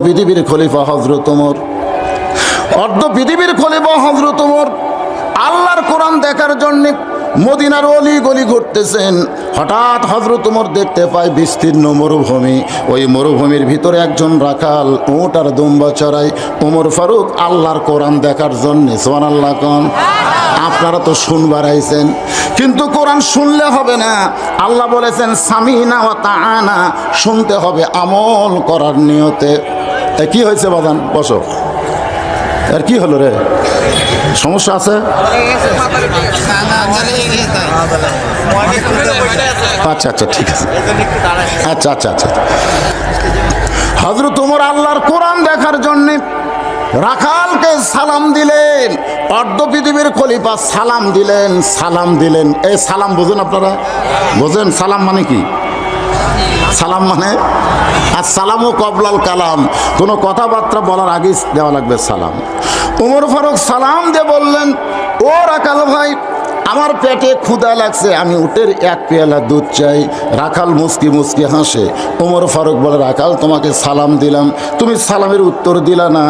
পৃথিবীর খলিফা হযরত ওমর, অর্ধ পৃথিবীর খলিফা হযরত ওমর আল্লাহর কোরআন দেখার জন্য মদিনার অলি গলি ঘুরতেছেন। হঠাৎ হযরত ওমর দেখতে পায় বিস্তীর্ণ মরুভূমি। ওই মরুভূমির ভিতরে একজন রাখাল উট আর দুম্বা চড়ায়। ওমর ফারুক আল্লাহর কোরআন দেখার জন্য, সুবহানাল্লাহ কোন। আপনারা তো শুনবার আইছেন, কিন্তু কোরআন শুনলে হবে না। আল্লাহ বলেছেন সামিনা ওয়া তাআনা, শুনতে হবে আমল করার নিয়তে। কি হয়েছে বাজান? বসো। আর কি হলো রে? সমস্যা আছে? আচ্ছা আচ্ছা ঠিক আছে। আচ্ছা আচ্ছা আচ্ছা। হযরত ওমর আল্লাহর কোরআন দেখার জন্য রাখালকে সালাম দিলেন। অর্ধ পৃথিবীর খলিফা সালাম দিলেন, সালাম দিলেন। এই সালাম বোঝেন আপনারা? বোঝেন সালাম মানে কি? সালাম মানে আসসালামু কবলাল কালাম, কোনো কথাবার্তা বলার আগে দেওয়া লাগবে সালাম। ওমর ফারুক সালাম দিয়ে বললেন, ও রাখাল ভাই, আমার পেটে ক্ষুধা লাগছে, আমি উটের এক পেয়ালা দুধ চাই। রাখাল মুস্কি মুস্কি হাসে। ওমর ফারুক বলে, রাখাল তোমাকে সালাম দিলাম, তুমি সালামের উত্তর দিলা না,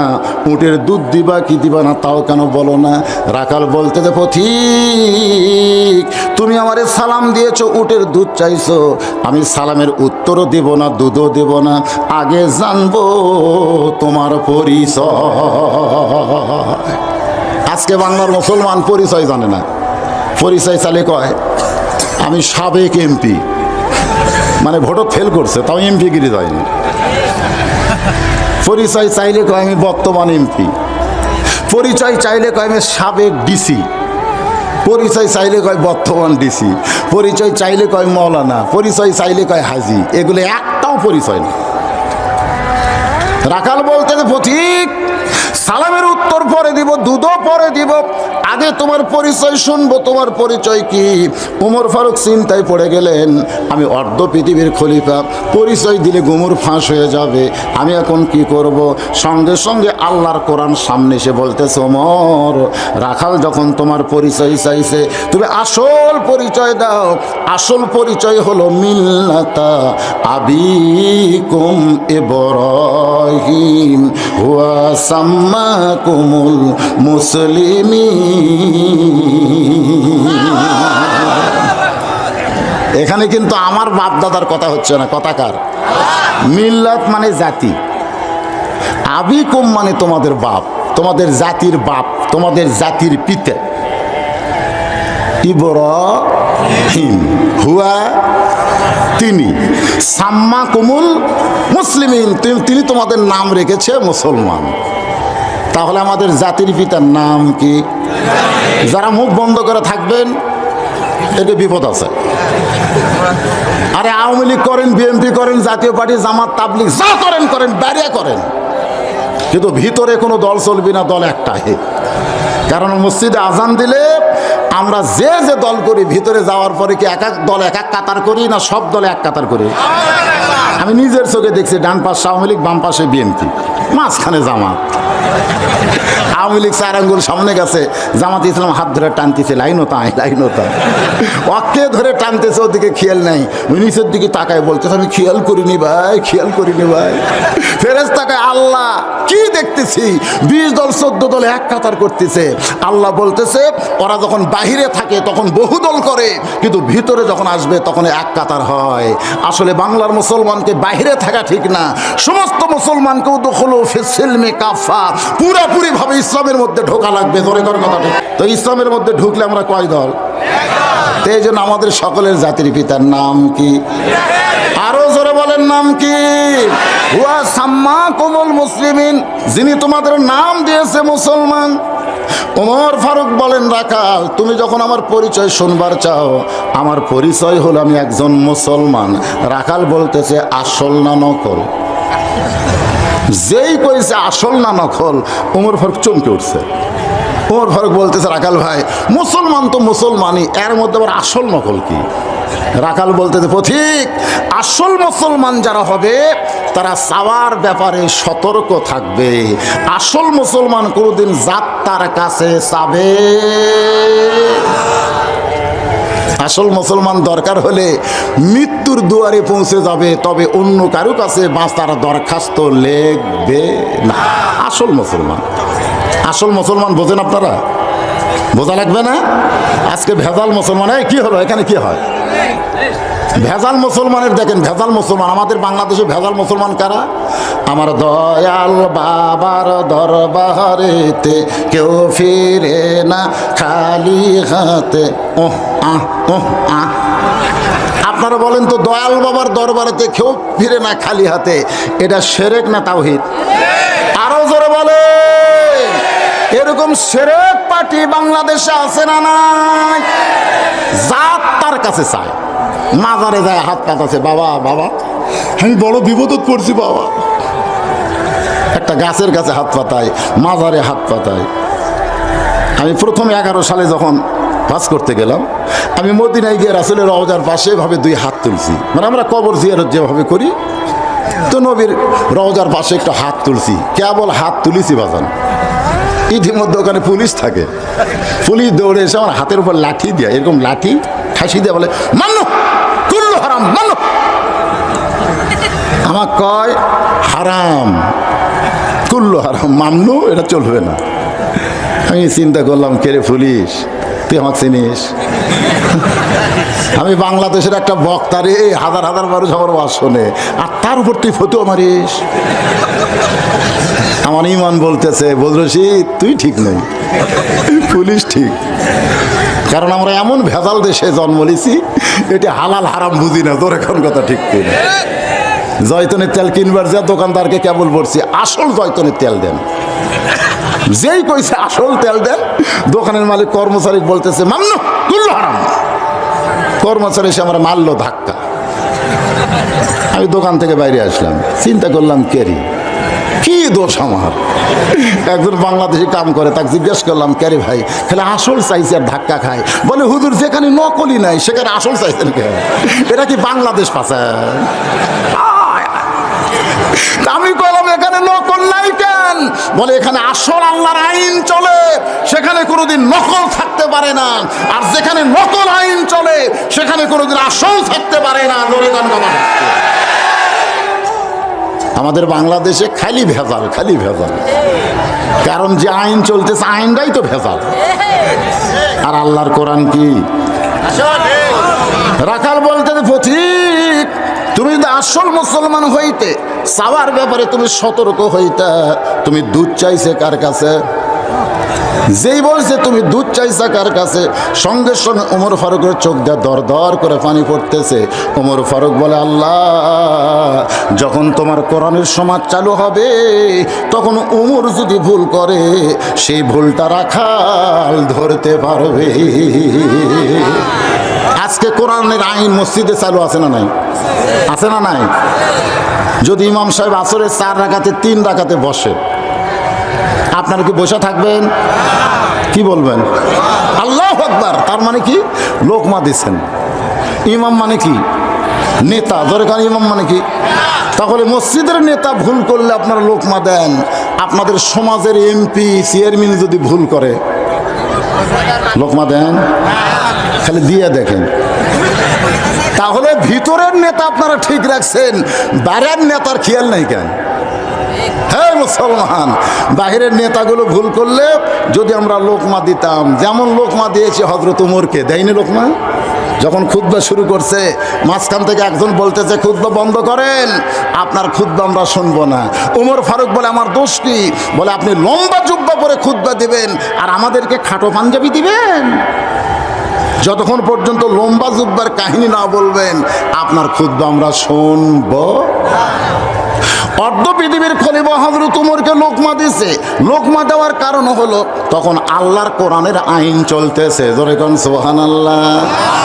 উটের দুধ দিবা কি দিবা না তাও কেন বলো না? রাখাল বলতে দে, পথিক তুমি আমারে সালাম দিয়েছো, উটের দুধ চাইছো, আমি সালামের উত্তরও দেব না, দুধও দেব না, আগে জানবো তোমার পরিচয়। আজকে বাংলার মুসলমান পরিচয় জানে না। পরিচয় চালে কয় আমি সাবেক এমপি, মানে ভোটত ফেল করছে তাও এমপি গিরি যায়নি। পরিচয় চাইলে কয় আমি বর্তমান এমপি, পরিচয় চাইলে কয় আমি সাবেক ডিসি, পরিচয় চাইলে কয় বর্তমান ডিসি, পরিচয় চাইলে কয় মৌলানা, পরিচয় চাইলে কয় হাজি। এগুলো একটাও পরিচয় না। রাখাল বলতে পথিক সালামের উত্তর পরে দিব, দুধও পরে দিব, আগে তোমার পরিচয় শুনবো, তোমার পরিচয় কি? ওমর ফারুক চিন্তায় পড়ে গেলেন, আমি অর্ধ পৃথিবীর খলিফা, পরিচয় দিলে গুমুর ফাঁস হয়ে যাবে, আমি এখন কি করব? সঙ্গে সঙ্গে আল্লাহর কোরআন সামনে এসে বলতেছে, ওমর রাখাল যখন তোমার পরিচয় চাইছে, তুমি আসল পরিচয় দাও। আসল পরিচয় হলো মিল্লাতা আবিকুম ইব্রাহিম হুয়া সাম্মাকুমুল মুসলিমিন। এখানে কিন্তু আমার বাপ দাদার কথা হচ্ছে না, কথা কার? মিল্লাত মানে জাতি, আবিকুম মানে তোমাদের বাপ, তোমাদের জাতির বাপ, তোমাদের জাতির পিতা। ইব্রাহিম হুয়া তিনি, সাম্মাকুমুল মুসলিমিন তিনি তোমাদের নাম রেখেছে মুসলমান। তাহলে আমাদের জাতির পিতার নাম কি? যারা মুখ বন্ধ করে থাকবেন এতে বিপদ আছে। আরে আওয়ামী লীগ করেন, বিএনপি করেন, জাতীয় পার্টি, জামাত, তাবলীগ যা করেন করেন, বাইরে করেন, কিন্তু ভিতরে কোনো দল চলবে না, দল একটাই। কারণ মসজিদে আজান দিলে আমরা যে যে দল করি, ভিতরে যাওয়ার পরে কি এক এক দল এক এক কাতার করি না সব দলে এক কাতার করি? আমি নিজের চোখে দেখছি, ডান পাশে আওয়ামী লীগ, বাম পাশে বিএনপি, মাঝখানে জামাত। আওয়ামী লীগ 4 আঙ্গুল সামনে গেছে, জামাত ইসলাম হাত ধরে টানতেছে, লাইনও তাই লাইনও তাই, অকে ধরে টানতেছে, ওদিকে খেয়াল নাই, নিচের দিকে তাকায় বলতেছে, আমি খেয়াল করিনি ভাই, খেয়াল করিনি ভাই। ফেরেশতাকে আল্লাহ কি দেখতেছি, 20 দল 14 দল এক কাতার করতেছে। আল্লাহ বলতেছে, ওরা যখন বাহিরে থাকে তখন বহু দল করে, কিন্তু ভিতরে যখন আসবে তখন এক কাতার হয়। আসলে বাংলার মুসলমানকে বাহিরে থাকা ঠিক না, সমস্ত মুসলমানকেও দখল ফিসিলমে কাফা, পুরোপুরি ভাবে ইসলামের মধ্যে ঢোকা লাগবে। ধরে ধরে কথা ঠিক তো, ইসলামের মধ্যে ঢুকলে আমরা কয় দল? তো এই জন্য আমাদের সকলের জাতির পিতার নাম কি? আরো জোরে বলেন, নাম কি? হুয়া সাম্মাকুমুল মুসলিমিন, যিনি তোমাদের নাম দিয়েছে মুসলমান। ওমর ফারুক বলেন, রাখাল তুমি যখন আমার পরিচয় শুনবার চাও, আমার পরিচয় হলো আমি একজন মুসলমান। রাখাল বলতেছে, আসল না নকল? যেই কইছে আসল না নকল, ওমর ফারুক চমকে উঠছে। ওমর ফারুক বলতেছে, রাখাল ভাই মুসলমান তো মুসলমানই, এর মধ্যে আবার আসল নকল কি? রাখাল বলতেছে, পথিক আসল মুসলমান যারা হবে তারা চাওয়ার ব্যাপারে সতর্ক থাকবে। আসল মুসলমান কোনোদিন জাত তার কাছে চাবে আসল মুসলমান দরকার হলে মৃত্যুর দুয়ারে পৌঁছে যাবে, তবে অন্য কারো কাছে বাঁচার দরখাস্ত লিখবে না। আসল মুসলমান, আসল মুসলমান বোঝেন আপনারা? বোঝা লাগবে না? আজকে ভেজাল মুসলমান, এই কি হলো, এখানে কি হয়? ভেজাল মুসলমানের দেখেন, ভেজাল মুসলমান আমাদের বাংলাদেশে ভেজাল মুসলমান কারা? আমার দয়াল বাবার দরবারেতে কেউ ফিরে না খালি হাতে। ওহ আহ ওহ আহ। আপনারা বলেন তো, দয়াল বাবার দরবারেতে কেউ ফিরে না খালি হাতে, এটা শিরক না তাওহীদ? আরো জোরে বলে। এরকম শিরক পার্টি বাংলাদেশে আছে না নাই? জাত তার কাছে চায়, মাজারে যায় হাত পাতাছে, বাবা বাবা আমি বড় বিপদত পড়ছি বাবা। একটা গাছের কাছে হাত পাতায়, মাজারে হাত পাতায়। আমি প্রথম 11 সালে যখন হজ করতে গেলাম, আমি মদিনায় গিয়ে রাসূলের রওজার পাশে এভাবে 2 হাত তুলছি, মানে আমরা কবর জিয়ারত যেভাবে করি, তো নবীর রওজার পাশে একটু হাত তুলছি। কেবল হাত তুলিছি বাজান, ইতিমধ্যে ওখানে পুলিশ থাকে। পুলিশ দৌড়ে এসে আমার হাতের উপর লাঠি দিয়ে, এরকম লাঠি ঠাসি দিয়ে বলে, মানো কুল্লু হারাম, মানো। আমার কয় হারাম, কুল্লু হারাম, মামনু, এটা চলবে না। আমি চিন্তা করলাম, কে রে পুলিশ, তুই আমাকে চিনিস? আমি বাংলাদেশের একটা বক্তা রে, হাজার হাজার মানুষ আমার ওয়াজ শোনে, আর তার উপর তুই ফতুয়া মারিস। আমার ইমান বলতেছে, বলছি তুই ঠিক নেই, পুলিশ ঠিক। কারণ আমরা এমন ভেজাল দেশে জন্ম নিয়েছি, এটা হালাল হারাম বুঝি না। তোর এখন কথা ঠিক কিনা? জয়তনের তেল কিনবার যা দোকানদারকে কেবল বলছি, আসল জয়তনের তেল দেন। যেই কইছে আসল তেল দেন, দোকানের মালিক কর্মচারী বলতেছে মামনু কুল্লু হারাম। কর্মচারী এসে আমরা মারলো ধাক্কা। আমি দোকান থেকে বাইরে আসলাম, চিন্তা করলাম কেরি কি দোষ আমার? একজন বাংলাদেশি কাম করে, তাকে জিজ্ঞেস করলাম, কে রে ভাই, তাহলে আসল চাইছে আর ধাক্কা খায়? বলে হুজুর, যেখানে নকলি নাই সেখানে আসল চাইছেন কে? এটা কি বাংলাদেশ পাচার? আমি বললাম, এখানে নকল নাই কেন? বলে এখানে আসল আল্লাহর আইন চলে, সেখানে কোনোদিন নকল থাকতে পারে না। আর যেখানে নকল আইন চলে, সেখানে কোনোদিন আসল থাকতে পারে না। আমাদের বাংলাদেশে খালি ভেজাল, খালি ভেজাল। কারণ যে আইন চলতেছে, আইনটাই তো ভেজাল। আর আল্লাহর কোরআন কি? রাখাল বলতে পথিক, তুমি যদি আসল মুসলমান হইতে চাওয়ার ব্যাপারে তুমি সতর্ক হইতা, তুমি দুধ চাইছে কার কাছে? যেই বলছে তুমি দুধ চাইছা কার কাছে, সঙ্গে সঙ্গে ওমর ফারুকের চোখ দিয়ে দর দর করে পানি পড়তেছে। ওমর ফারুক বলে, আল্লাহ, যখন তোমার কোরআনের সমাজ চালু হবে, তখন ওমর যদি ভুল করে, সেই ভুলটা রাখাল ধরতে পারবে। আজকে কোরআনের আইন মসজিদে চালু আছে না নাই? আছে না নাই? যদি ইমাম সাহেব আসরের 4 রাকাতে 3 রাকাতে বসে, আপনারা কি বসে থাকবেন? কি বলবেন? আল্লাহু আকবার। তার মানে কি? লোকমা দিচ্ছেন। ইমাম মানে কি? নেতা। দরকার ইমাম মানে কি? তাহলে মসজিদের নেতা ভুল করলে আপনারা লোকমা দেন, আপনাদের সমাজের এমপি চেয়ারম্যান যদি ভুল করে লোকমা দেন? খালি দিয়ে দেখেন। তাহলে ভিতরের নেতা আপনারা ঠিক রাখছেন, বাইরের নেতার খেয়াল নাই কেন? হ্যাঁ মুসলমান, বাহিরের নেতাগুলো ভুল করলে যদি আমরা লোকমা দিতাম, যেমন লোকমা দিয়েছে হযরত ওমরকে, দেয়নি লোকমা? যখন খুতবা শুরু করছে, মাঝখান থেকে একজন বলতেছে, খুতবা বন্ধ করেন, আপনার খুতবা আমরা শুনবো না। ওমর ফারুক বলে, আমার দোষ কি? বলে, আপনি লম্বা জুব্বা পরে খুতবা দিবেন আর আমাদেরকে খাটো পাঞ্জাবি দিবেন। যতক্ষণ পর্যন্ত লম্বা জুব্বার কাহিনী না বলবেন, আপনার খুতবা আমরা শুনবো। অর্ধ পৃথিবীর খলিফা হযরত ওমরকে লোকমা দিছে। লোকমা দেওয়ার কারণ হলো তখন আল্লাহর কোরআনের আইন চলতেছে। জোরে কোন সুবহানাল্লাহ।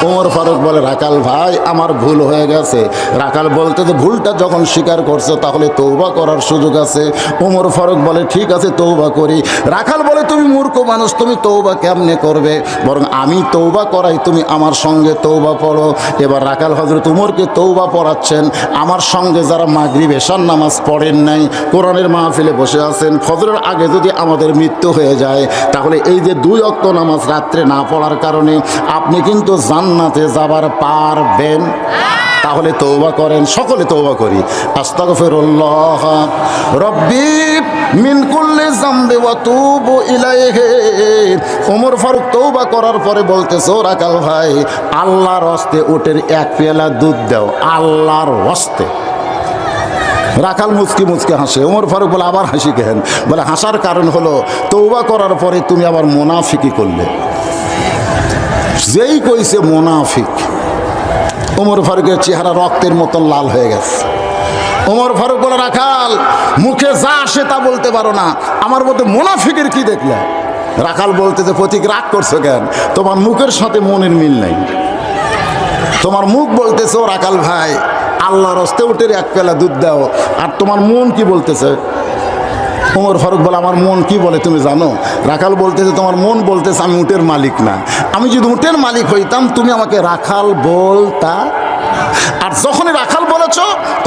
ওমর ফারুক বলে, রাখাল ভাই, আমার ভুল হয়ে গেছে। রাখাল বলতে, যে ভুলটা যখন স্বীকার করছো, তাহলে তওবা করার সুযোগ আছে। ওমর ফারুক বলে, ঠিক আছে, তওবা করি। রাখাল বলে, তুমি মূর্খ মানুষ, তুমি তওবা কেমনে করবে? বরং আমি তওবা করাই, তুমি আমার সঙ্গে তওবা পড়ো। এবার রাখাল হযরত ওমরকে তওবা পড়াচ্ছেন। আমার সঙ্গে যারা মাগরিব এশার নামাজ পড়েন নাই, কোরআনের মাহফিলে বসে আছেন, ফজরের আগে যদি আমাদের মৃত্যু হয়ে যায় তাহলে এই যে 2 ওয়াক্ত নামাজ রাত্রে না পড়ার কারণে আপনি কিন্তু জান্নাতে যাবার পারবেন। তাহলে তওবা করেন, সকলে তওবা করি। আস্তাগফিরুল্লাহ রব্বি মিন কুল্লি যামবি ওয়া তুবু ইলাইহি। ওমর ফারুক তওবা করার পরে বলতেছে, ও রাকাল ভাই, আল্লাহর হস্তে উটের 1 পেয়ালা দুধ দাও, আল্লাহর হস্তে। রাখাল মুচকি মুচকি হাসে। ওমর ফারুক বলে, আবার হাসি কেন? বলে, হাসার কারণ হলো তওবা করার পরে তুমি আবার মুনাফিকি করলে। যেই কইছে মুনাফিক, ওমর ফারুকের চেহারা রক্তের মতন লাল হয়ে গেছে। ওমর ফারুক বলে, রাখাল, মুখে যা আসে তা বলতে পারো না, আমার মধ্যে মুনাফিকের কি দেখলে? রাখাল বলতেছে, প্রতীক রাগ করছো কেন? তোমার মুখের সাথে মনের মিল নাই। তোমার মুখ বলতেছে, ও রাখাল ভাই, আল্লাহর হস্তে উটের 1 পেয়ালা দুধ দাও, আর তোমার মন কি বলতেছে? ওমর ফারুক বলে, আমার মন কি বলে তুমি জানো? রাখাল বলতেছে, তোমার মন বলতেছে আমি উটের মালিক না। আমি যদি উটের মালিক হইতাম তুমি আমাকে রাখাল বলতা। আর যখনই রাখাল বলেছ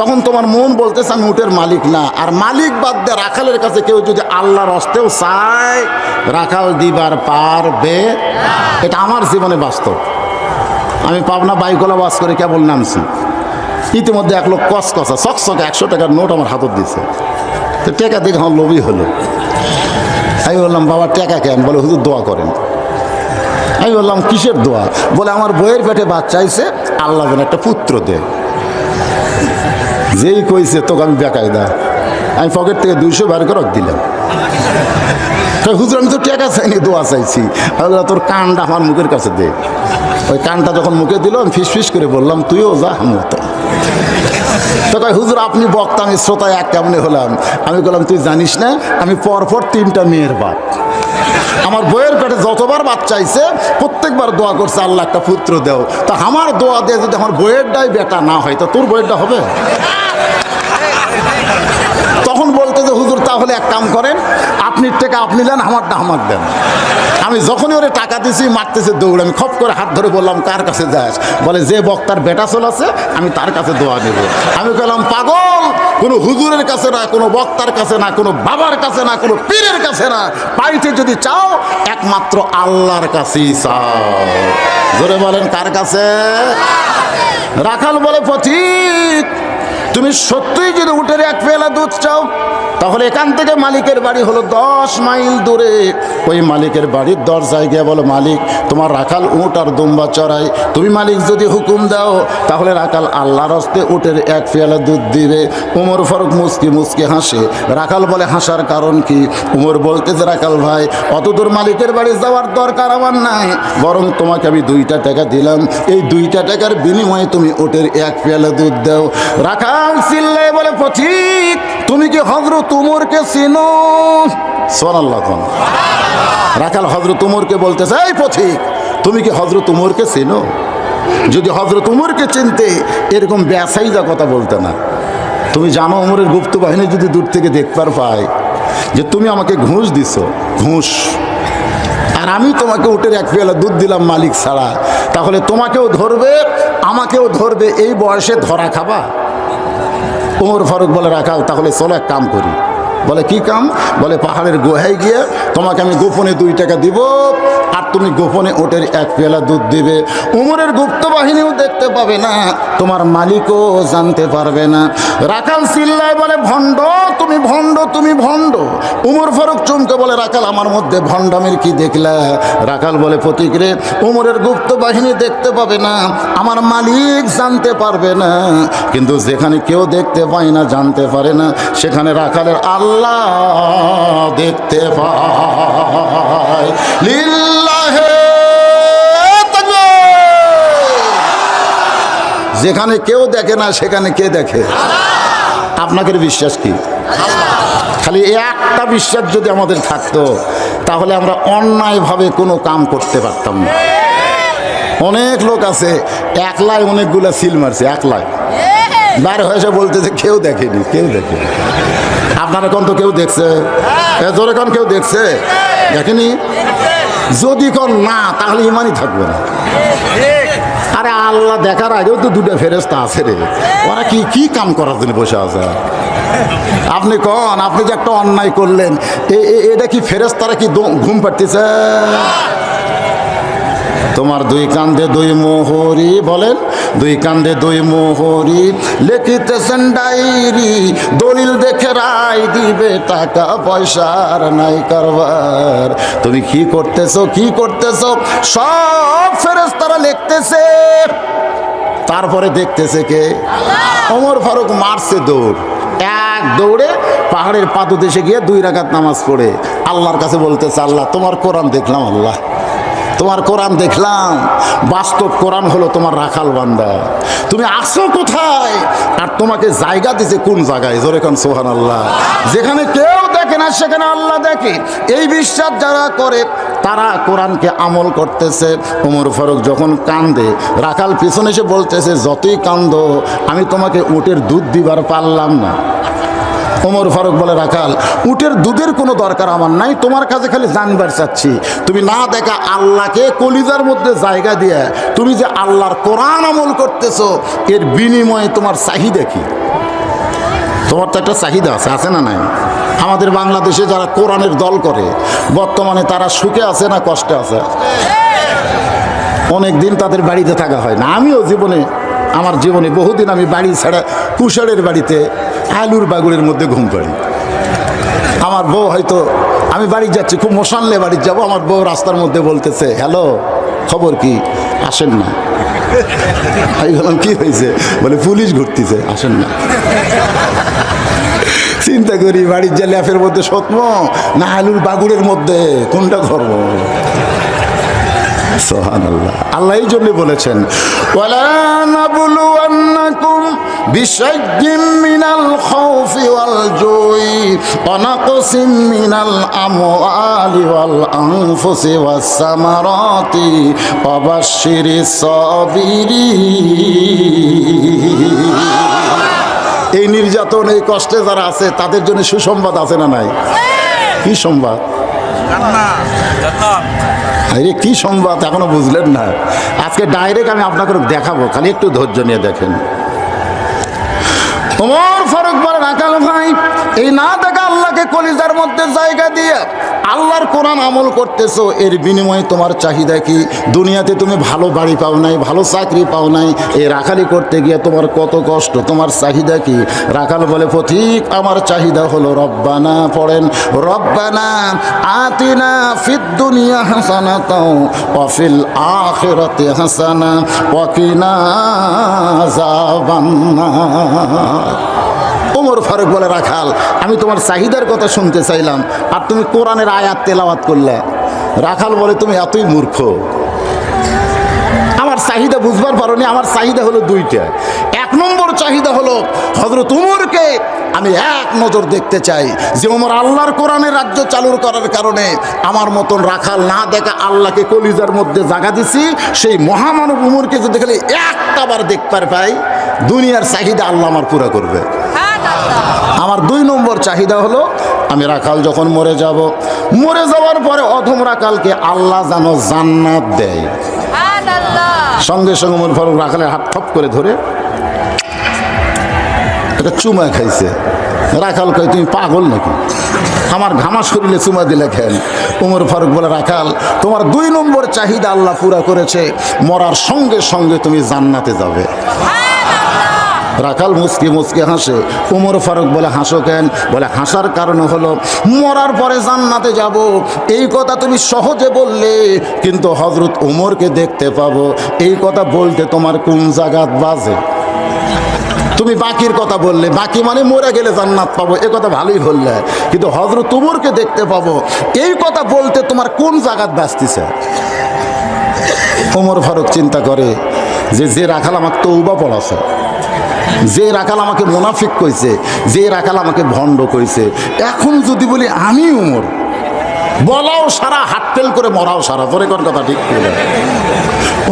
তখন তোমার মন বলতেছে আমি উটের মালিক না। আর মালিক বাদ দিয়ে রাখালের কাছে কেউ যদি আল্লাহর হস্তেও চায়, রাখাল দিবার পারবে। এটা আমার জীবনে বাস্তব। আমি পাবনা বাইকলা বাস করে কেবল নামছি, ইতিমধ্যে এক লোক কসকসা চকচকে 100 টাকার নোট আমার হাতত দিচ্ছে। তো টাকা দেখে আমার লোভই হলো। আমি বললাম, বাবা টাকা কেন? বলে, হুজুর দোয়া করেন। আমি বললাম, কিসের দোয়া? বলে, আমার বইয়ের পেটে বাচ্চা আইছে, আল্লাহ যেন একটা পুত্র দে। যেই কইছে তোকে আমি বেকায়দা, আমি পকেট থেকে 200 বার করে দিলাম। হুজুর, আমি তো টাকা চাইনি, দোয়া চাইছি। তোর কানটা আমার মুখের কাছে দে। ওই কানটা যখন মুখে দিল, আমি ফিস ফিস করে বললাম, তুইও যা, আমিও তাই। তো কয়, হুজুর আপনি বক্তা, আমি শ্রোতা, এক কেমনে হলাম? আমি বললাম, তুই জানিস না আমি পরপর 3টা মেয়ের বাপ। আমার বইয়ের পেটে যতবার বাচ্চা আইছে প্রত্যেকবার দোয়া করছে, আল্লাহ একটা পুত্র দেও। তা আমার দোয়া দিয়ে যদি আমার বইয়েরটাই বেটা না হয়, তা তোর বইয়েরটা হবে? তখন বলতে যে, হুজুর তাহলে এক কাম করেন, আপনি টাকা আপনি দেন, আমারটা আমার দেন। আমি যখনই ওরে টাকা দিছি মারতেছে দৌড়। আমি খপ করে হাত ধরে বললাম, কার কাছে যাস? বলে, যে বক্তার বেটা চলেছে আমি তার কাছে দোয়া নেব। আমি বললাম, পাগল, কোনো হুজুরের কাছে না, কোনো বক্তার কাছে না, কোনো বাবার কাছে না, কোনো পীরের কাছে না, পাইতে যদি চাও একমাত্র আল্লাহর কাছেই চাও। জোরে বলেন, কার কাছে? রাখাল বলে, পথিক, তুমি সত্যিই যদি উটের 1 পেয়ালা দুধ চাও তাহলে এখান থেকে মালিকের বাড়ি হলো 10 মাইল দূরে। ওই মালিকের বাড়ির দরজায় গিয়ে বলো, মালিক, তোমার রাখাল উট আর দুম্বা চড়াই, তুমি মালিক যদি হুকুম দাও তাহলে রাখাল আল্লাহর হস্তে উটের 1 পেয়ালা দুধ দিবে। ওমর ফারুক মুচকি মুচকি হাসে। রাখাল বলে, হাসার কারণ কি? ওমর বলতেছে, রাখাল ভাই, অতদূর মালিকের বাড়ি যাওয়ার দরকার আমার নাই, বরং তোমাকে আমি 2টা টাকা দিলাম, এই 2টা টাকার বিনিময়ে তুমি উটের 1 পেয়ালা দুধ দাও। রাখাল চিল্লায় বলে, পথিক, তুমি কি হযরত উমরকে চিনো? সুবহানাল্লাহ। রাখাল হযরত উমরকে বলতেছে, এই পথিক, তুমি কি হযরত উমরকে চিনো? যদি হযরত উমরকে চিনতে এরকম বেসাইজা কথা বলতে না। তুমি জানো উমরের গুপ্ত বাহিনী যদি দূর থেকে দেখবার পায় যে তুমি আমাকে ঘুষ দিছো, ঘুষ, আর আমি তোমাকে উটের 1 পেয়ালা দুধ দিলাম মালিক ছাড়া, তাহলে তোমাকেও ধরবে আমাকেও ধরবে, এই বয়সে ধরা খাবা? ওমর ফারুক বলে, রাখাল, তাহলে চলো এক কাম করি। বলে, কি কাম? বলে, পাহাড়ের গুহায় গিয়ে তোমাকে আমি গোপনে 2 টাকা দিব, আর তুমি গোপনে ওটের 1 পেয়ালা দুধ দিবে। উমরের গুপ্ত বাহিনীও দেখতে পাবে না, তোমার মালিকও জানতে পারবে না। রাখাল চিল্লায় বলে, ভণ্ড, তুমি ভণ্ড, তুমি ভণ্ড। উমর ফারুক চমকে বলে, রাখাল, আমার মধ্যে ভণ্ডামের কি দেখলা? রাখাল বলে, প্রতীক রে, উমরের গুপ্ত বাহিনী দেখতে পাবে না, আমার মালিক জানতে পারবে না, কিন্তু যেখানে কেউ দেখতে পায় না, জানতে পারে না, সেখানে রাখালের আল্লাহ দেখতে পায়। লিল্লাহে তাকবীর। যেখানে কেউ দেখে না সেখানে কে দেখে? আপনাদের বিশ্বাস কি? খালি একটা বিশ্বাস যদি আমাদের থাকতো তাহলে আমরা অন্যায়ভাবে কোনো কাম করতে পারতাম না। অনেক লোক আছে একলাই অনেকগুলা সিল মারছে, একলাই বার হয়েছে বলতেছে কেউ দেখেনি, কেউ দেখেনি। আপনারা কোন তো কেউ দেখছে? জোরে কোন কেউ দেখছে? দেখেনি? যদি কোন না তাহলে ইমানই থাকবে না। আরে আল্লাহ দেখার আগেও তো 2টা ফেরেশতা আছে রে, ওরা কি কি কাম করার জন্য বসে আছে? আপনি কন, আপনি যে একটা অন্যায় করলেন, এটা কি ফেরেশতারা কি ঘুম পাড়তেছে? তোমার দুই কান্দে দুই মোহরি, বলেন দুই কান্দে দুই মোহরি, লিখিতেছেন ডায়েরি, দলিল দেখে রায় দিবে, টাকা পয়সার নাই কারবার। তুমি কি করতেছো, কি করতেছো, সব ফেরেশতারা লিখতেছে। তারপরে দেখতেছে কে? ওমর ফারুক মারছে দৌড়, এক দৌড়ে পাহাড়ের পাদদেশে গিয়ে 2 রাকাত নামাজ পড়ে আল্লাহর কাছে বলতেছে, আল্লাহ তোমার কোরআন দেখলাম, আল্লাহ তোমার কোরআন দেখলাম, বাস্তব কোরআন হলো তোমার রাখাল বান্দা, তুমি আসো কোথায়, আর তোমাকে জায়গা দিছে কোন জায়গায়, জোরে কান সুবহানাল্লাহ। যেখানে কেউ দেখে না সেখানে আল্লাহ দেখে, এই বিশ্বাস যারা করে তারা কোরআনকে আমল করতেছে। ওমর ফারুক যখন কান্দে, রাখাল পিছনে এসে বলতেছে, যতই কান্দো আমি তোমাকে উটের দুধ দিবার পারলাম না। ওমর ফারুক বলে, রাখাল উটের দুধের কোনো দরকার আমার নাই, তোমার কাছে খালি জানবার চাচ্ছি, তুমি না দেখা আল্লাহকে কলিজার মধ্যে জায়গা দিয়ে তুমি যে আল্লাহর কোরআন আমল করতেছো, এর বিনিময়ে তোমার চাহিদা কি? তোমার তো একটা চাহিদা আছে, আছে না নাই? আমাদের বাংলাদেশে যারা কোরআনের দল করে বর্তমানে তারা সুখে আছে না কষ্টে আছে? অনেক দিন তাদের বাড়িতে থাকা হয় না। আমিও আমার জীবনে বহুদিন আমি বাড়ি ছাড়া কুশালের বাড়িতে আলুর বাগুড়ের মধ্যে ঘুম পাড়ি। আমার বউ হয়তো, আমি বাড়ি যাচ্ছি, খুব মশানলে বাড়ি যাবো, আমার বউ রাস্তার মধ্যে বলতেছে, হ্যালো খবর কি, আসেন না। আমি বললাম কি হয়েছে? বলে পুলিশ ঘুরতেছে, আসেন না। চিন্তা করি বাড়ির যে ল্যাপের মধ্যে সত্য না আলুর বাগুড়ের মধ্যে, কোনটা করবো? সুবহানাল্লাহ। আল্লাহ এই জন্য বলেছেন, ওয়ালা নাবলুওয়ান্নাকুম বিশাইয়্যিম মিনাল খাউফি ওয়াল জুই ওয়া নাকসিম মিনাল আমওয়ালি ওয়াল আনফুসি ওয়াস সামারাতি ওয়া বাশশিরিস সাবিরিন। এই নির্যাতন, এই কষ্টে যারা আছে তাদের জন্য সুসংবাদ আছে না নাই? কি সংবাদ? আরে কি সংবাদ, এখনো বুঝলেন না? আজকে ডাইরেক্ট আমি আপনাকে দেখাবো, খালি একটু ধৈর্য নিয়ে দেখেন। ওমর ফারুক বলে, রাখাল ভাই, এই না দেখা আল্লাহকে কলিজার মধ্যে জায়গা দিয়ে আল্লাহর কোরআন আমল করতেছো, এর বিনিময়ে তোমার চাহিদা কি? দুনিয়াতে তুমি ভালো বাড়ি পাও নাই, ভালো চাকরি পাও নাই, এই রাখালি করতে গিয়ে তোমার কত কষ্ট, তোমার চাহিদা কি? রাখাল বলে, পথিক আমার চাহিদা হলো রব্বানা, পড়েন রব্বানা আতিনা ফিদ দুনিয়া হাসানাতাও ওয়া ফিল আখিরাতি হাসানা ওয়া কিনা আযাবান্নার। ওমর ফারুক বলে, রাখাল আমি তোমার চাহিদার কথা শুনতে চাইলাম আর তুমি কোরআনের আয়াত তেলাওয়াত করলে। রাখাল বলে, তুমি এতই মূর্খ, আমার চাহিদা বুঝবার পারোনি। আমার চাহিদা হলো 2টা। 1 নম্বর চাহিদা হলো হযরত উমরকে আমি এক নজর দেখতে চাই, যে ওমর আল্লাহর কোরআনের রাজ্য চালু করার কারণে আমার মতন রাখাল না দেখা আল্লাহকে কলিজার মধ্যে জায়গা দিছি, সেই মহামানব উমরকে যদি খালি একটা বার দেখতে পাই, দুনিয়ার চাহিদা আল্লাহ আমার পুরা করবে। আমার 2 নম্বর চাহিদা হলো, আমি রাখাল যখন মরে যাব, মরে যাওয়ার পরে অধম রাখালকে আল্লাহ যেন জান্নাত দেয়। সঙ্গে সঙ্গে ওমর ফারুক রাখালের হাত ঠপ করে ধরে একটা চুমা খাইছে। রাখাল কয়, তুমি পাগল নাকি? আমার ঘামা শরীরে চুমা দিলে খেন? ওমর ফারুক বলে, রাখাল তোমার 2 নম্বর চাহিদা আল্লাহ পুরা করেছে, মরার সঙ্গে সঙ্গে তুমি জান্নাতে যাবে। রাখাল মুচকি মুচকি হাসে। ওমর ফারুক বলে, হাসো কেন? বলে, হাসার কারণ হলো মরার পরে জান্নাতে যাব, এই কথা তুমি সহজে বললে, কিন্তু হযরত ওমরকে দেখতে পাবো, এই কথা বলতে তোমার কোন জায়গাত বাজে? তুমি বাকির কথা বললে, বাকি মানে মরে গেলে জান্নাত পাবো, এ কথা ভালোই বললে, কিন্তু হযরত ওমরকে দেখতে পাবো, এই কথা বলতে তোমার কোন জায়গাত বাজতেছে? ওমর ফারুক চিন্তা করে যে রাখাল আমাকে তওবা পড়াছে, যে রাখাল আমাকে মুনাফিক কইছে, যে রাখাল আমাকে ভণ্ড কইছে, এখন যদি বলি আমি উমর, বলাও সারা, হাটফেল করে মরাও সারা। তোর কোন কথা ঠিক করে।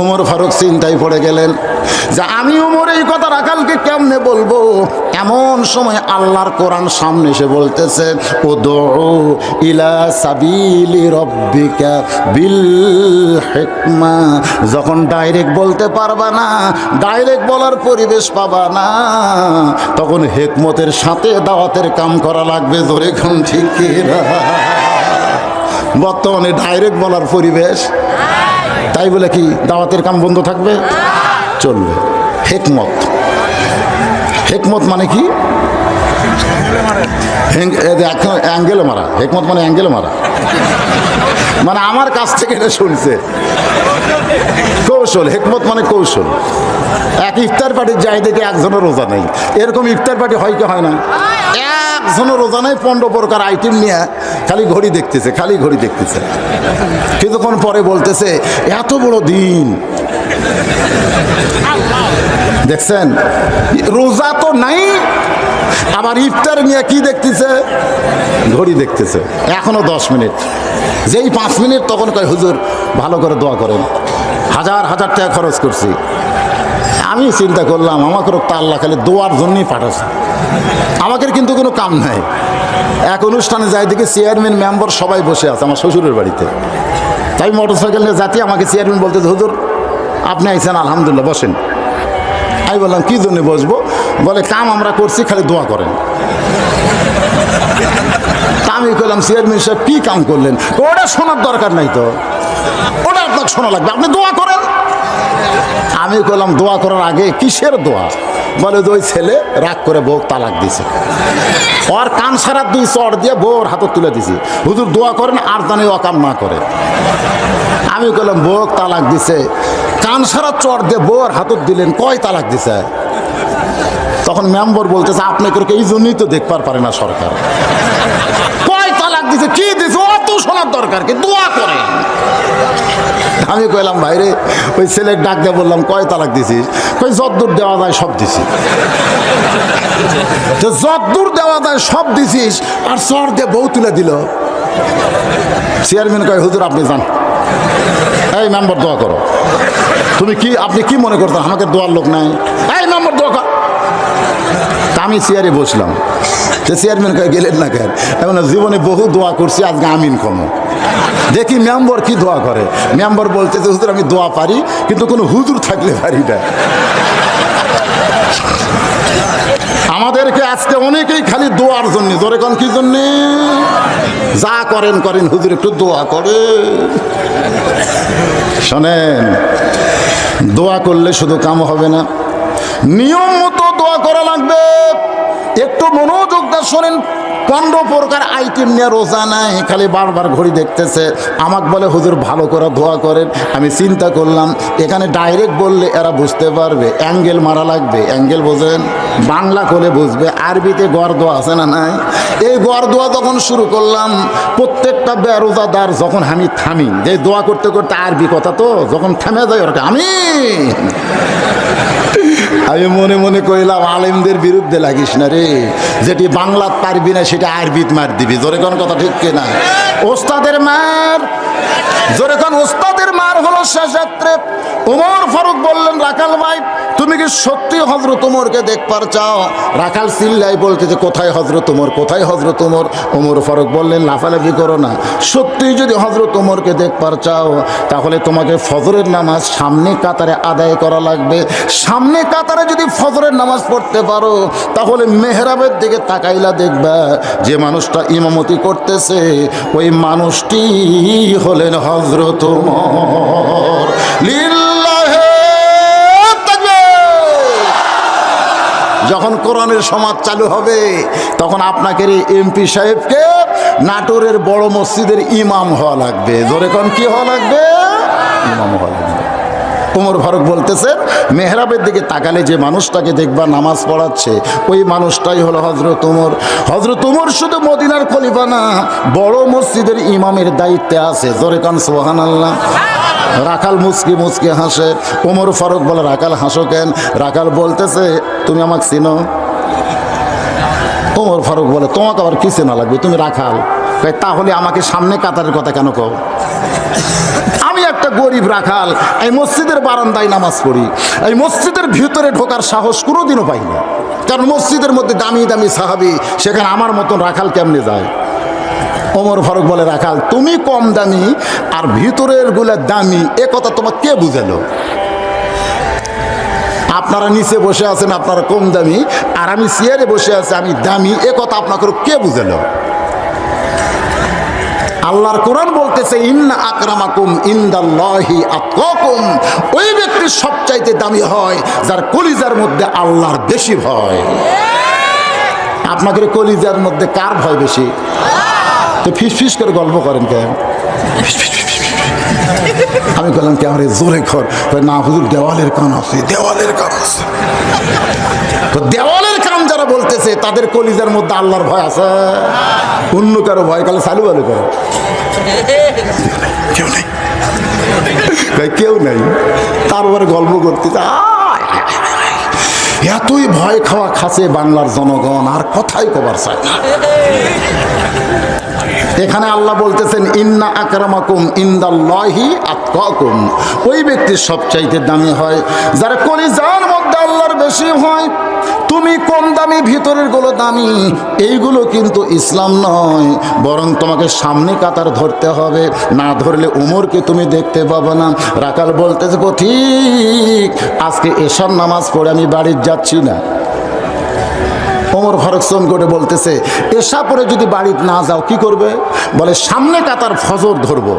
ওমর ফারুক চিন্তায় পড়ে গেলেন যে আমি ওমর এই কথা রাখালকে কেমনে বলবো। এমন সময় আল্লাহর কোরআন সামনে এসে বলতেছে, উদউ ইলা সাবিলি রব্বিকা বিল হিকমা। যখন ডাইরেক্ট বলতে পারবা না, ডাইরেক্ট বলার পরিবেশ পাবা না, তখন হিকমতের সাথে দাওয়াতের কাম করা লাগবে। জোরে কোন ঠিক কি না? বর্তমানে ডাইরেক্ট বলার পরিবেশ, তাই বলে কি দাওয়াতের কাম বন্ধ থাকবে? চলবে। হিকমত, হিকমত মানে কি? অ্যাঙ্গেলে মারা। হিকমত মানে অ্যাঙ্গেলে মারা, মানে আমার কাছ থেকে এটা শুনছে। কৌশল, হিকমত মানে কৌশল। এক ইফতার পার্টির যাই দেখে একজনের রোজা নেই, এরকম ইফতার পার্টি হয় কি হয় না? একজনের রোজা নেই, 15 প্রকার আইটেম নিয়ে খালি ঘড়ি দেখতেছে, খালি ঘড়ি দেখতেছে। কিছুক্ষণ পরে বলতেছে এত বড় দিন, দেখছেন রোজা তো নাই, আবার ইফতার নিয়ে কি দেখতেছে? ঘড়ি দেখতেছে। এখনো 10 মিনিট, যেই 5 মিনিট তখন কয় হুজুর ভালো করে দোয়া করেন, হাজার হাজার টাকা খরচ করছি। আমি চিন্তা করলাম আমাকে তো আল্লাহ খালি দোয়ার জন্যই পাঠাচ্ছে, আমাকে কিন্তু কোনো কাম নাই। এক অনুষ্ঠানে যাই দেখি চেয়ারম্যান মেম্বার সবাই বসে আছে আমার শ্বশুরের বাড়িতে। তাই মোটরসাইকেল নিয়ে যাতে আমাকে চেয়ারম্যান বলতেছে হুজুর আপনি আইছেন, আলহামদুলিল্লাহ বসেন। আমি বললাম কী জন্য বসবো? বলে কাম আমরা করছি, খালি দোয়া করেন। তা আমি বললাম চেয়ারম্যান সাহেব কী কাম করলেন? ওটা শোনার দরকার নাই তো, ওটা আপনার শোনা লাগবে, আপনি দোয়া করেন। আমি বললাম দোয়া করার আগে কিসের দোয়া? বলে ওই ছেলে রাগ করে বউ তালাক দিছে, ওর কান সারা 2 চড় দিয়ে বউর হাতে তুলে দিছি, হুজুর দোয়া করেন আর জানে অকাম না করে। আমি বললাম বউ তালাক দিছে, কান সারা চড় দিয়ে বউর হাতত দিলেন, কয় তালাক দিছে? তখন মেম্বার বলতেছে আপনি করে এই জন্যই তো দেখবার পারে না সরকার, কয় তালাক দিছে, কি দিছে অত শোনার দরকার কি, দোয়া করেন। আমি কইলাম ভাইরে, ওই ছেলে ডাক দিয়ে বললাম কয় তালাক দিছিস? কই যদ্দূর দেওয়া যায় সব দিছিস। যদ্দূর দেওয়া যায় সব দিছিস, আর চর দিয়ে বউ তুলে দিল। চেয়ারম্যান কয় হুজুর আপনি যান, এই মেম্বার দোয়া করো। তুমি কি, আপনি কি মনে করতেন আমাকে দোয়ার লোক নাই? এই মেম্বার দোয়া কর। আমি চেয়ারে বসলাম, সে চেয়ারম্যান কয়ে গেলেন না কেন? এমন জীবনে বহু দোয়া করছি, আজকে আমিন কমো। দেখি মেম্বার কি দোয়া করে। মেম্বার বলতেছে হুজুর আমি দোয়া পারি, কিন্তু কোনো হুজুর থাকলে পারি না। আমাদেরকে আজকে অনেকেই খালি দোয়ার জন্য, জোরে কোন কি জন্যে? যা করেন করেন, হুজুর একটু দোয়া করে। শোনেন, দোয়া করলে শুধু কাম হবে না, নিয়ম মতো দোয়া করা লাগবে। একটু মনোযোগ দিয়ে শোনেন। 15 প্রকার আইটেম নিয়ে রোজা নাই, খালি বারবার ঘড়ি দেখতেছে। আমাকে বলে হুজুর ভালো করে দোয়া করেন। আমি চিন্তা করলাম এখানে ডাইরেক্ট বললে এরা বুঝতে পারবে, অ্যাঙ্গেল মারা লাগবে। অ্যাঙ্গেল বোঝেন? বাংলা করলে বুঝবে, আরবিতে গড় দোয়া আছে না নাই? এই গড় দোয়া যখন শুরু করলাম, প্রত্যেকটা বেরোজাদার যখন আমি থামি, যে দোয়া করতে করতে আরবি কথা তো যখন থেমে যায় ওরকম আমি মনে মনে কইলাম আলেমদের বিরুদ্ধে লাগিস না রে, যেটি বাংলা পারবি না সেটা আরবিত মার দিবি। জোরে কোন কথা ঠিক কিনা? ওস্তাদের মার, জোরে কোন ওস্তাদের মার হলো শেষ রাত্রে। ওমর ফারুক বললেন রাখাল ভাই তুমি কি সত্যি হযরত ওমরকে দেখবার চাও? রাখাল চিল্লাই বলতেছে কোথায় হযরত ওমর, কোথায় হযরত ওমর? ওমর ফারুক বললেন লাফালাফি করো না, সত্যি যদি হযরত ওমরকে দেখবার চাও তাহলে তোমাকে ফজরের নামাজ সামনে কাতারে আদায় করা লাগবে। সামনে কাতারে যদি ফজরের নামাজ পড়তে পারো তাহলে মেহরাবের দিকে তাকাইলা দেখবা যে মানুষটা ইমামতি করতেছে ওই মানুষটি হলেন হযরত ওমর। লিল্লাহে তাকবীর। যখন কোরআনের সমাজ চালু হবে তখন আপনাকে এমপি সাহেবকে নাটোরের বড় মসজিদের ইমাম হওয়া লাগবে। জোরে কোন কি হওয়া লাগবে? ইমাম হওয়া লাগবে। ওমর ফারুক বলতেছেন মেহরাবের দিকে তাকালে যে মানুষটাকে দেখবা নামাজ পড়াচ্ছে ওই মানুষটাই হলো হযরত ওমর। হযরত ওমর শুধু মদিনার খলিফা না, বড় মসজিদের ইমামের দায়িত্বে আছে। জোরে কান সুবহানাল্লাহ। রাখাল মুচকি মুচকি হাসে। ওমর ফারুক বলে রাখাল হাসো কেন? রাখাল বলতেছে তুমি আমাকে চিনো? ওমর ফারুক বলে, তোমাকে আবার কি চেনা লাগবে, তুমি রাখাল। তাহলে আমাকে সামনে কাতারের কথা কেন কও? আমি একটা গরিব রাখাল, এই মসজিদের বারান্দায় নামাজ পড়ি, এই মসজিদের ভিতরে ঢোকার সাহস কোনোদিনও পাই না। কারণ মসজিদের মধ্যে দামি দামি সাহাবী, সেখানে আমার মতন রাখাল কেমনে যায়? ওমর ফারুক বলে, রাখাল তুমি কম দামি আর ভিতরের গুলা দামি, এ কথা তোমাকে কে বুঝালো? আপনারা নিচে বসে আছেন, আপনারা কম দামি, আর আমি চেয়ারে বসে আছি, আমি দামি, এ কথা আপনাকে কে বুঝালো? আল্লাহর কোরআন বলতেছে, ইন্না আকরামাকুম ইনদাল্লাহি আতকাকুম, ওই ব্যক্তি সবচাইতে দামি হয় যার কলিজার মধ্যে আল্লাহর বেশি ভয়। আপনাদের কলিজার মধ্যে কার ভয় বেশি? তো ফিস ফিস করে গল্প করেন কেন? আমি বললাম কে আমার জোরে ঘর, না হুজুর দেওয়ালের কান আছে, দেওয়ালের কান আছে। তো দেওয়ালের কান যারা বলতেছে তাদের কলিজার মধ্যে আল্লাহর ভয় আছে। অন্য কারো ভয় কালে চালু বালু করে কেউ নেই, কেউ নেই। তারপরে গল্প করতেছে, এতই ভয় খাওয়া খাসে বাংলার জনগণ, আর কথাই কবার চায় না। এখানে আল্লাহ বলতেছেন, ইন্না আকরামাকুম ইনদাল্লাহি আতকাকুম, ওই ব্যক্তি সবচাইতে দামি হয় যার কলিজার মধ্যে আল্লাহর বেশি হয়। তুমি কম দামি, ভিতরের গুলো দামি, এইগুলো কিন্তু ইসলাম নয়, বরং তোমাকে সামনে কাতার ধরতে হবে, না ধরলে উমরকে তুমি দেখতে পাবে না। রাখাল বলতেছে, ঠিক আজকে এশার নামাজ পড়ে আমি বাড়ি যাচ্ছি না। ওমর ফারুক চোন করে বলতেছে, এশা পরে যদি বাড়িতে না যাও কি করবে? বলে, সামনে কাতার ফজর ধরবো,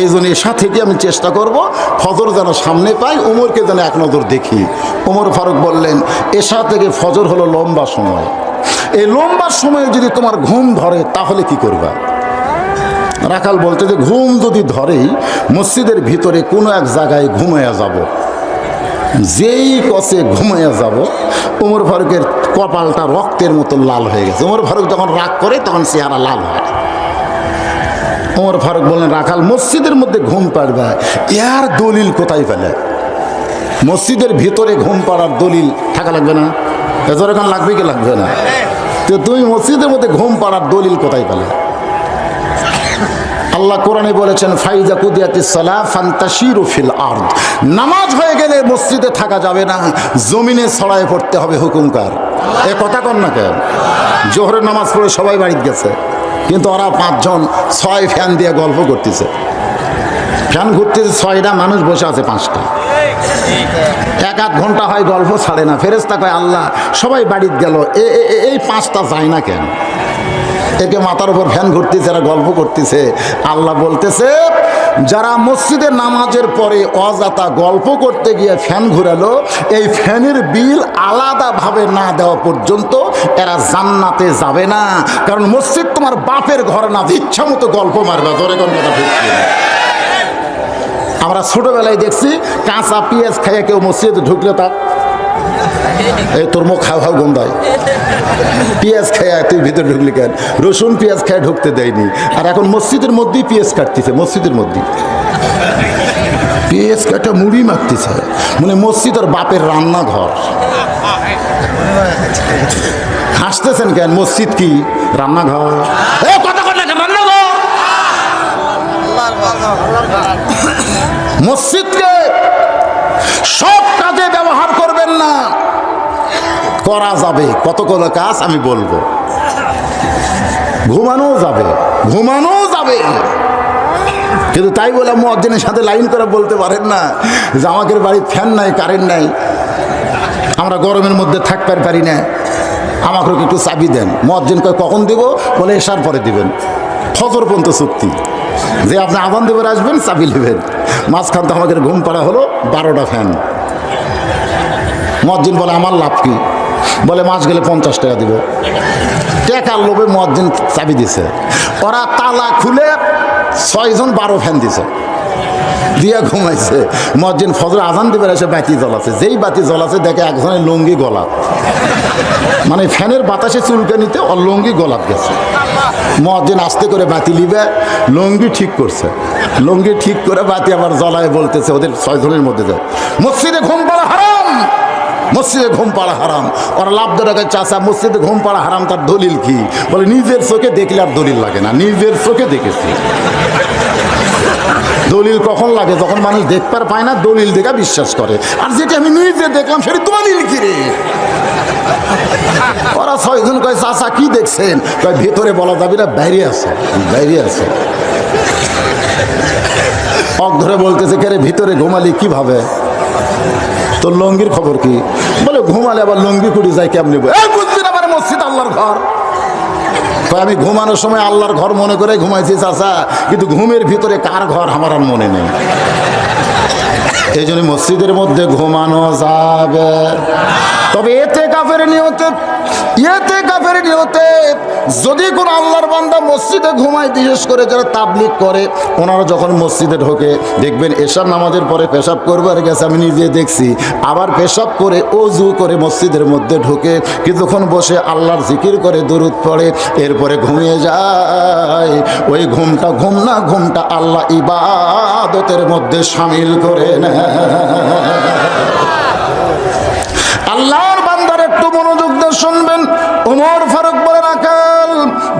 এই জন্য এশা থেকে আমি চেষ্টা করব ফজর যেন সামনে পাই, উমরকে যেন এক নজর দেখি। ওমর ফারুক বললেন, এশা থেকে ফজর হলো লম্বা সময়, এই লম্বা সময়ে যদি তোমার ঘুম ধরে তাহলে কি করবা? রাখাল বলতে যে, ঘুম যদি ধরেই মসজিদের ভিতরে কোনো এক জায়গায় ঘুমাইয়া যাব, যেই কষে ঘুমাইয়া যাব। ওমর ফারুকের কপালটা রক্তের মতো লাল হয়ে গেছে। ওমর ফারুক যখন রাগ করে তখন চেহারা লাল হয়। ওমর ফারুক বললেন, রাখাল মসজিদের মধ্যে ঘুম পাড়বে, এর দলিল কোথায় পেলে? মসজিদের ভিতরে ঘুম পাড়ার দলিল থাকা লাগবে না? এজোর এখন লাগবে কি লাগবে না? তো তুমি মসজিদের মধ্যে ঘুম পাড়ার দলিল কোথায় পেলে? আল্লাহ কোরআনে বলেছেন, ফাইজা কুদিয়াতিস সালাহ ফান্তাশিরু ফিল আরদ, নামাজ হয়ে গেলে মসজিদে থাকা যাবে না, জমিনে ছড়ায় পড়তে হবে। হুকুমকার এ কথা কন না কেন? জোহরের নামাজ পড়ে সবাই বাড়িতে গেছে, কিন্তু ওরা 5 জন 6 ফ্যান দিয়ে গল্প করতেছে। ফ্যান ঘুরতেছে, 6টা মানুষ বসে আছে 5টা, 1-1 ঘন্টা হয় গল্প ছাড়ে না। ফেরেশতা কয়, আল্লাহ সবাই বাড়িতে গেল, এই 5টা যায় না কেন? একে মাথার উপর ফ্যান ঘুরতেছে, এরা গল্প করতেছে। আল্লাহ বলতেছে, যারা মসজিদে নামাজের পরে অযথা গল্প করতে গিয়ে ফ্যান ঘুরালো, এই ফ্যানের বিল আলাদাভাবে না দেওয়া পর্যন্ত এরা জান্নাতে যাবে না। কারণ মসজিদ তোমার বাপের ঘর না, ইচ্ছা মতো গল্প মারবে। ধরে কোন কথা ঢুকছে। আমরা ছোটবেলায় দেখছি, কাঁচা পেঁয়াজ খাইয়া কেউ মসজিদে ঢুকলে তা এই তোর মুখ খাও খাও গন্ধায়, পেঁয়াজ খাইয়া তুই ভিতরে ঢুকলি কেন? রসুন পেঁয়াজ খাইয়া ঢুকতে দেয়নি। আর এখন মসজিদের মধ্যেই পেঁয়াজ কাটতেছে, মসজিদের মধ্যেই পেঁয়াজ কাটা মুড়ি মাখতেছে, মানে মসজিদ আর বাপের রান্নাঘর। হাসতেছেন কেন? মসজিদ কি রান্নাঘর? মসজিদকে সব কাজে ব্যবহার করবেন না। করা যাবে কতগুলো কাজ আমি বলবো, ঘুমানো যাবে, ঘুমানো যাবে, কিন্তু তাই বলে মুয়াজ্জিনের সাথে লাইন করে বলতে পারেন না যে আমাদের বাড়ির ফ্যান নাই, কারেন্ট নাই, আমরা গরমের মধ্যে থাকতে পারি না, আমাকে একটু চাবি দেন। মুয়াজ্জিন কয় কখন দিব? বলে এশার পরে দিবেন। ফজর পর্যন্ত চুক্তি যে আপনি আজান দেবেন, আসবেন, চাবি নেবেন। মাঝখান তো আমাদের ঘুম পাড়া হলো 12টা ফ্যান। মুয়াজ্জিন বলে আমার লাভ কি? বলে মাস গেলে 50 টাকা দিব। টাকার লোভে মুয়াজ্জিন চাবি দিছে, ওরা তালা খুলে 6 জন 12 ফ্যান দিছে, দিয়া ঘুমাইছে। মুয়াজ্জিন ফজর আজান দিবে এসে বাতি জ্বলাছে, যেই বাতি জ্বলাছে দেখে একজনের লুঙ্গি গলাত, মানে ফ্যানের বাতাসে চুলকানিতে ওর লুঙ্গি গলাত গেছে। মুয়াজ্জিন আস্তে করে বাতি লিবে, লুঙ্গি ঠিক করছে, লুঙ্গি ঠিক করে বাতি আবার জ্বলায় বলতেছে ওদের 6 জনের মধ্যে যায়, মসজিদে ঘুম পাড়া হারাম, মসজিদে ঘুম পাড়া হারাম। ওরা লাভ ধরে চাচা মসজিদে ঘুম পাড়া হারাম, তার দলিল কি? বলে নিজের চোখে দেখলে আর দলিল লাগে না, নিজের চোখে দেখেছি। দলিল কখন লাগে? যখন মানুষ দেখতে পায় না, দলিল দেখা বিশ্বাস করে। আর যেটা আমি নিজে দেখলাম সেটা দলিল কি রে? ওরা 6 জন কয় চাচা কি দেখছেন? কয় ভেতরে বলা যাবে না, বাইরে আছে, বাইরে আছে। অক ধরে বলতেছে কে রে, ভিতরে ঘুমালি কিভাবে? তোর লঙ্গির খবর কি? বলে ঘুমালে আবার লঙ্গি কুড়ি যায় কেমনি? বুঝবি না, মানে মসজিদ আল্লাহর ঘর। আমি ঘুমানোর সময় আল্লাহর ঘর মনে করে ঘুমাইছি চাচা, কিন্তু ঘুমের ভিতরে কার ঘর আমার আর মনে নেই। এই জন্য মসজিদের মধ্যে ঘুমানো যাবে, তবে এতে কাফের নিয়তে, যদি কোন আল্লাহর বান্দা মসজিদে ঘুমায়, বিশেষ করে যারা তাবলিগ করে, ওনারা যখন মসজিদে ঢোকে দেখবেন এশার নামাজের পরে পেশাব করবার গেছে, আমি নিজে দেখছি। আবার পেশাব করে ওযু করে মসজিদের মধ্যে ঢোকে, কিছুক্ষণ বসে আল্লাহর জিকির করে, দরুদ পড়ে, এরপরে ঘুমিয়ে যায়। ওই ঘুমটা ঘুম না, ঘুমটা আল্লাহ ইবাদতের মধ্যে শামিল করে নেয়। আল্লাহর বান্দার একটু মনোযোগ দিয়ে শুনবেন। ওমর ফারুক বলে রাখাল,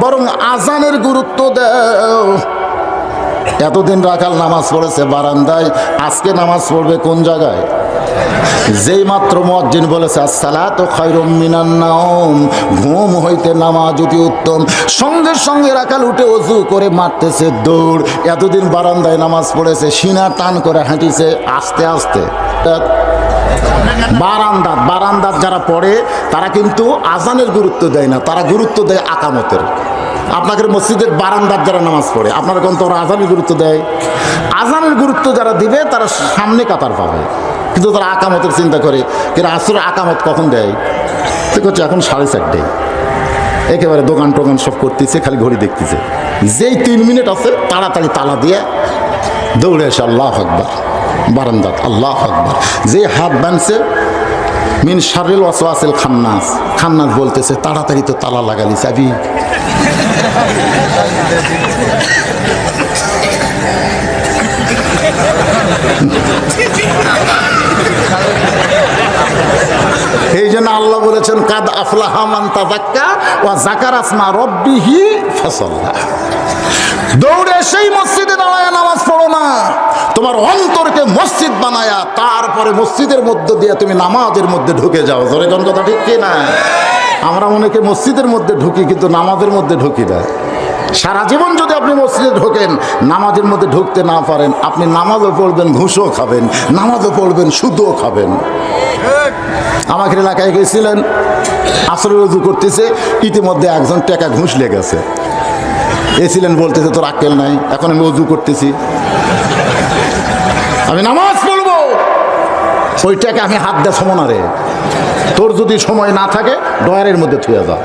বরং আজানের গুরুত্ব দাও। এতদিন রাখাল নামাজ পড়েছে বারান্দায়, আজকে নামাজ পড়বে কোন জায়গায়? যেই মাত্র মুয়াজ্জিন বলেছে আসসালাতু খায়রুম মিনান নাওম, ঘুম হইতে নামাজ অতি উত্তম, সঙ্গে সঙ্গে রাখাল উঠে ওযু করে মারতেছে দৌড়। এতদিন বারান্দায় নামাজ পড়েছে, সিনা টান করে হাঁটিছে আস্তে আস্তে। বারান্দাত যারা পড়ে তারা কিন্তু আজানের গুরুত্ব দেয় না, তারা গুরুত্ব দেয় আকামতের। আপনাদের মসজিদের বারান্দার যারা নামাজ পড়ে, আপনারা কিন্তু ওরা আজানের গুরুত্ব দেয়। আজানের গুরুত্ব যারা দিবে তারা সামনে কাতার পাবে, কিন্তু তারা আকামতের চিন্তা করে। কিন্তু আসলে আকামত কখন দেয়? ঠিক হচ্ছে এখন 4:30, একেবারে দোকান টোকান সব করতেছে, খালি ঘড়ি দেখতেছে। যেই 3 মিনিট আছে তাড়াতাড়ি তালা দিয়ে দৌড়ে এসে আল্লাহু আকবার, বারান্দাত আল্লাহু আকবার। যে হাত বানছে মিন শাররিল ওয়াসওয়াসিল খান্নাস, খান্নাস বলতেছে তাড়াতাড়ি তো তালা লাগালি চাবি। এই জন্য আল্লাহ বলেছেন কাদ আফলাহা মান তাযাক্কা ওয়া যাকারা ইসমা রাব্বিহি ফাসাল্লা। দৌড়ে সেই মসজিদে দাঁড়ায় নামাজ পড়ো না, তোমার অন্তরকে মসজিদ বানায়া তারপরে মসজিদের মধ্যে দিয়ে তুমি নামাজের মধ্যে ঢুকে যাও। জোরে কোন কথা ঠিক কি না? আমরা অনেকে মসজিদের মধ্যে ঢুকি কিন্তু নামাজের মধ্যে ঢুকি না। সারা জীবন যদি আপনি মসজিদে ঢোকেন, নামাজের মধ্যে ঢুকতে না পারেন, আপনি নামাজও পড়বেন, ঘুষও খাবেন, নামাজও পড়বেন, সুদও খাবেন। আমাকে এলাকায় গেছিলেন, আসরের ওযু করতেছে, ইতিমধ্যে একজন টাকা ঘুষ লেগেছে। এসিলেন বলতেছে তোর আক্কেল নাই, এখন আমি ওযু করতেছি, আমি নামাজ পড়বো, ওই টাকা আমি হাত দেওয়া সময় না রে। তোর যদি সময় না থাকে ডয়ারের মধ্যে থুয়ে যা।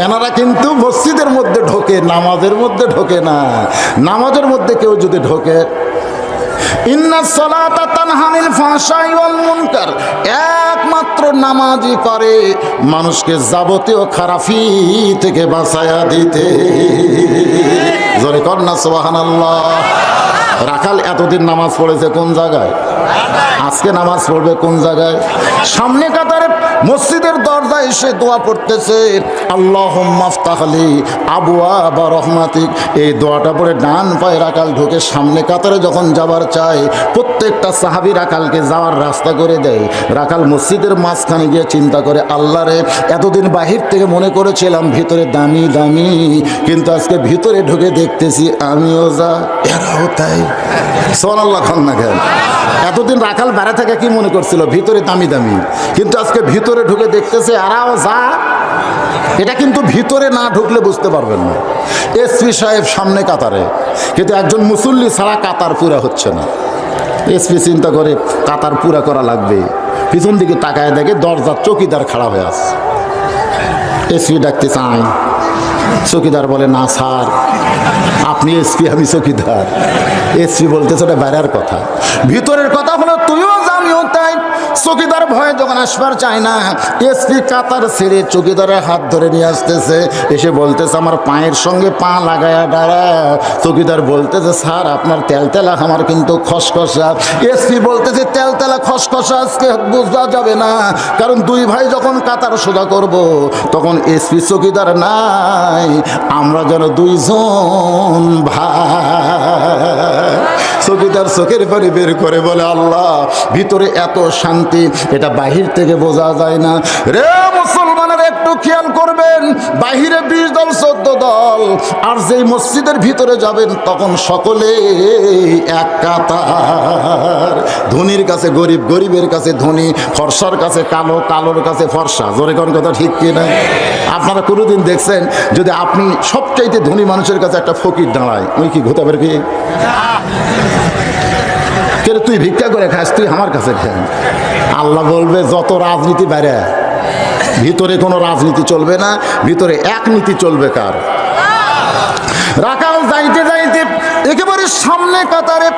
এনারা কিন্তু মসজিদের মধ্যে ঢোকে, নামাজের মধ্যে ঢোকে না। নামাজের মধ্যে কেউ যদি ঢোকে, ইন্নাস সালাতা তানহা আনিল ফাহশাই ওয়াল মুনকার, একমাত্র নামাজই পারে মানুষকে যাবতীয় খারাপি থেকে বাঁচায়া দিতে। জোরে কর না সুবহানাল্লাহ। রাখাল এতদিন নামাজ পড়েছে কোন জায়গায়? আজকে নামাজ পড়বে কোন জায়গায়? সামনে কাতারে মসজিদের দরজায় এসে দোয়া পড়তেছে, আল্লাহুম্মা আফতাহ লি আবওয়াবা রাহমাতিক। এই দোয়াটা পড়ে ডান পায়ে রাখাল ঢুকে সামনে কাতারে যখন যাবার চায়, প্রত্যেকটা সাহাবী রাখালকে যাওয়ার রাস্তা করে দেয়। রাখাল মসজিদের মাঝখানে গিয়ে চিন্তা করে, আল্লাহ রে, এতদিন বাহির থেকে মনে করেছিলাম ভিতরে দামি দামি, কিন্তু আজকে ভিতরে ঢুকে দেখতেছি আমিও যা এরাও তাই। সুবহানাল্লাহ খান না কেন? এতদিন রাখাল বাইরে থেকে কি মনে করছিল? ভিতরে দামি দামি, কিন্তু আজকে ভিতরে ঢুকে দেখতেছে আরাও যা। এটা কিন্তু ভিতরে না ঢুকলে বুঝতে পারবেন না। এসপি সাহেব সামনে কাতারে, কিন্তু একজন মুসল্লি ছাড়া কাতার পুরা হচ্ছে না। এসপি চিন্তা করে কাতার পুরা করা লাগবে, পিছন দিকে তাকায় দেখে দরজার চৌকিদার খাড়া হয়ে আসছে। এসপি ডাকতে চাই, চৌকিদার বলে না স্যার, আপনি এসপি, আমি চৌকিদার। এসপি বলতেছে ওটা বাইরের কথা, ভিতরের কথা হলো তুইও আমিও তাই। চৌকিদার ভয়ে যখন আসবার চায় না, এসপি কাতার ছেড়ে চৌকিদারের হাত ধরে নিয়ে আসতেছে, এসে বলতেছে আমার পায়ের সঙ্গে পা লাগায়া দাঁড়া। চৌকিদার বলতেছে স্যার আপনার তেলতেলা আমার কিন্তু খসখসা। এসপি বলতেছে তেলতেলা খসখসা আজকে বোঝা যাবে না, কারণ দুই ভাই যখন কাতার সোজা করব তখন এসপি চৌকিদার নাই, আমরা যেন দুইজন ভাই। চৌকিদার চোখের পানি বের করে বলে আল্লাহ ভিতরে এত শান্তি, এটা বাহির থেকে বোঝা যায় না। রে মুসলমানের একটু খেয়াল করবেন, বাহিরে 20 দল 14 দল, আর যেই মসজিদের ভিতরে যাবেন তখন সকলে এক কাতার। ধনীর কাছে গরিব, গরিবের কাছে ধনী, ফর্সার কাছে কালো, কালোর কাছে ফর্সা। জোরে কোন কথা ঠিক কিনা? আপনারা কোনোদিন দেখছেন যদি আপনি সবচাইতে ধনী মানুষের কাছে একটা ফকির দাঁড়ায়, ওই কি ঘুরতে পারবে? কি কেন তুই ভিক্ষা করে খাস, তুই আমার কাছে খান? আল্লাহ বলবে যত রাজনীতি বাইরে, ভিতরে কোনো রাজনীতি চলবে না, ভিতরে এক নীতি চলবে। কার? রাকাল যাইতে যাইতে একেবারে সামনে কাতারে,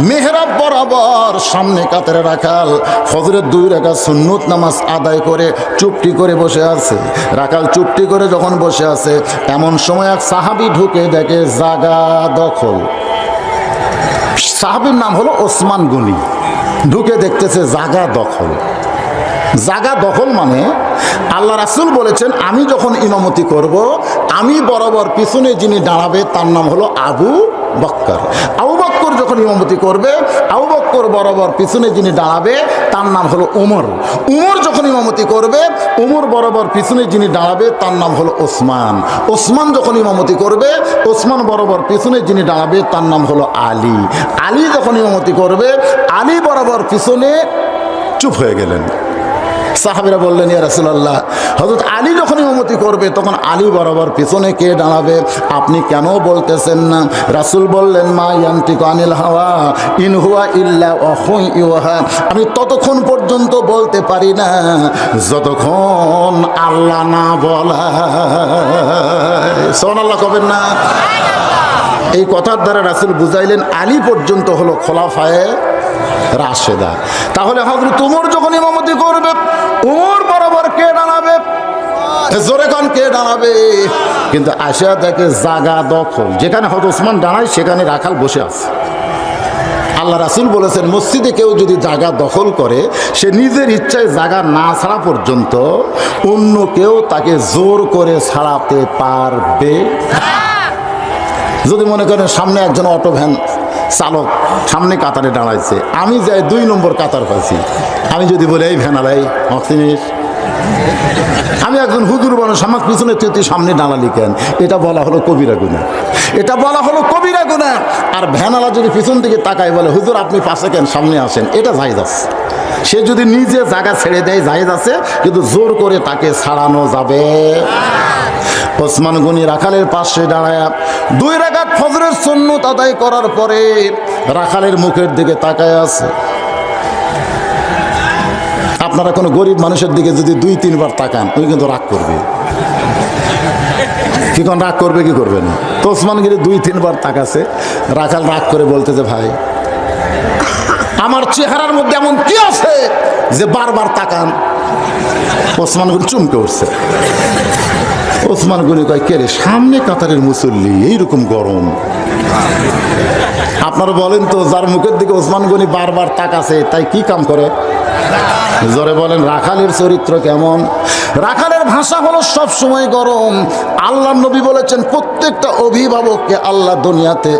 মেহরাব বরাবর সামনে কাতারে রাখাল ফজরের 2 রাকাত সুন্নত নামাজ আদায় করে চুপটি করে বসে আছে। রাখাল চুপটি করে যখন বসে আছে, এমন সময় এক সাহাবী ঢুকে দেখে জাগা দখল। সাহাবীর নাম হলো ওসমান গনি। ঢুকে দেখতেছে জাগা দখল। জাগা দখল মানে আল্লাহ রাসূল বলেছেন আমি যখন ইমামতি করব, আমি বরাবর পিছনে যিনি দাঁড়াবে তার নাম হলো আবু বকর। আবু বকর যখন ইমামতি করবে, আবু বকর বরাবর পিছনে যিনি দাঁড়াবে তার নাম হলো উমর। উমর যখন ইমামতি করবে, উমর বরাবর পিছনে যিনি দাঁড়াবে তার নাম হলো ওসমান। ওসমান যখন ইমামতি করবে, ওসমান বরাবর পিছনে যিনি দাঁড়াবে তার নাম হলো আলী। আলী যখন ইমামতি করবে, আলী বরাবর পিছনে চুপ হয়ে গেলেন। সাহাবীরা বললেন ইয়া রাসূলুল্লাহ, হযরত আলী যখন ইমামতি করবে তখন আলী বরাবর পিছনে কে দাঁড়াবে? আপনি কেন বলতেছেন না? রাসূল বললেন মা ইয়ান্তিকু আনিল হাওয়া ইন হুয়া ইল্লা ওয়াহুন ইউহা। আমি ততক্ষণ পর্যন্ত বলতে পারি না যতক্ষণ আল্লাহ না বলায়। সুবহানাল্লাহ কবেন না? এই কথার দ্বারা রাসূল বুঝাইলেন আলী পর্যন্ত হলো খোলাফায়ে রাশেদা। তাহলে হযরত উমর যখন ইমামতি করবে, উমর বরাবর কে দাঁড়াবে? জোরে কোন কে দাঁড়াবে? কিন্তু আশা দেখে জাগা দখল। যেখানে হযরত ওসমান দাঁড়ায় সেখানে রাখাল বসে আছে। আল্লাহ রাসূল বলেছেন মসজিদে কেউ যদি জায়গা দখল করে, সে নিজের ইচ্ছায় জায়গা না ছাড়া পর্যন্ত অন্য কেউ তাকে জোর করে ছাড়াতে পারবে। যদি মনে করেন সামনে একজন অটো ভ্যান চালক সামনে কাতারে দাঁড়াইছে, আমি যাই 2 নম্বর কাতার পাইছি, আমি যদি বলি এই ভ্যানালাই মক্সিনিস, আমি একজন হুজুর মানুষ, আমার পিছনে তুই সামনে দাঁড়ালি কেন? এটা বলা হলো কবিরা গুনাহ। এটা বলা হলো কবিরা গুনাহ। আর ভ্যানালা যদি পিছন দিকে তাকায় বলে হুজুর আপনি পাশে কেন, সামনে আসেন, এটা জায়েজ আছে। সে যদি নিজে জায়গা ছেড়ে দেয় জায়েজ আছে, কিন্তু জোর করে তাকে ছাড়ানো যাবে। ওসমান গনি রাখালের পাশে দাঁড়ায় 2 রাকাত ফজরের সুন্নত আদায় করার পরে রাখালের মুখের দিকে তাকায় আছে। আপনারা কোনো গরিব মানুষের দিকে যদি 2-3 বার তাকান, উনি কিন্তু রাগ করবে। কি কোন রাগ করবে কি করবে না? তো ওসমান গনি 2-3 বার তাকাছে। রাখাল রাগ করে বলতেছে ভাই আমার চেহারার মধ্যে এমন কি আছে যে বারবার তাকান? ওসমান গনি চমকে উঠছে। ওসমান গনি কয় কে রে? সামনে কাতারের মুসল্লি, এইরকম গরম। আপনারা বলেন তো যার মুখের দিকে ওসমান গনি বারবার তাকাছে তাই কি কাম করে? জোরে বলেন রাখালের চরিত্র কেমন? রাখালের ভাষা হলো সব সময় গরম। আল্লাহ নবী বলেছেন প্রত্যেকটা অভিভাবককে আল্লাহ দুনিয়াতে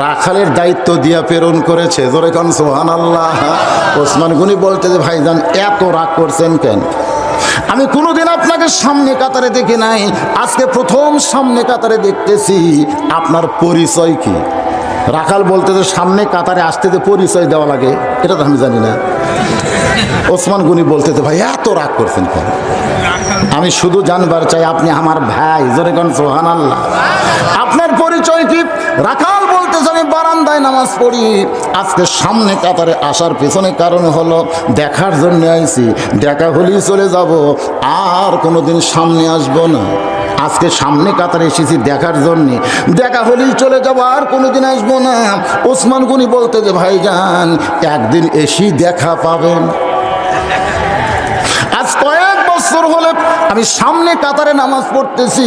রাখালের দায়িত্ব দিয়ে প্রেরণ করেছে। জোরে কান সুবহানাল্লাহ। ওসমান গনি বলতে যে ভাইজান এত রাগ করছেন কেন? আমি কোনোদিন আপনাকে সামনে কাতারে দেখি নাই, আজকে প্রথম সামনে কাতারে দেখতেছি। আপনার পরিচয় কি? রাখাল বলতে যে সামনে কাতারে আসতে যে পরিচয় দেওয়া লাগে এটা তো আমি জানি না। ওসমান গনি বলতে যে ভাই এত রাগ করছেন কেন? আমি শুধু জানবার চাই আপনি আমার ভাই। জোরে কোন সুবহানাল্লাহ। আপনার পরিচয় কি? রাখাল বলতেছে আমি বারান্দায় নামাজ পড়ি। আজকে সামনে কাতারে আসার পেছনে কারণ হলো দেখার জন্য আইছি, দেখা হলেই চলে যাব, আর কোনোদিন সামনে আসবো না। আজকে সামনে কাতারে এসেছি দেখার জন্যে, দেখা হলেই চলে যাব, আর কোনোদিন আসবো না। ওসমান গনি বলতে যে ভাইজান একদিন এসেই দেখা পাবেন। আজ কয়েক বছর হলে আমি সামনে কাতারে নামাজ পড়তেছি,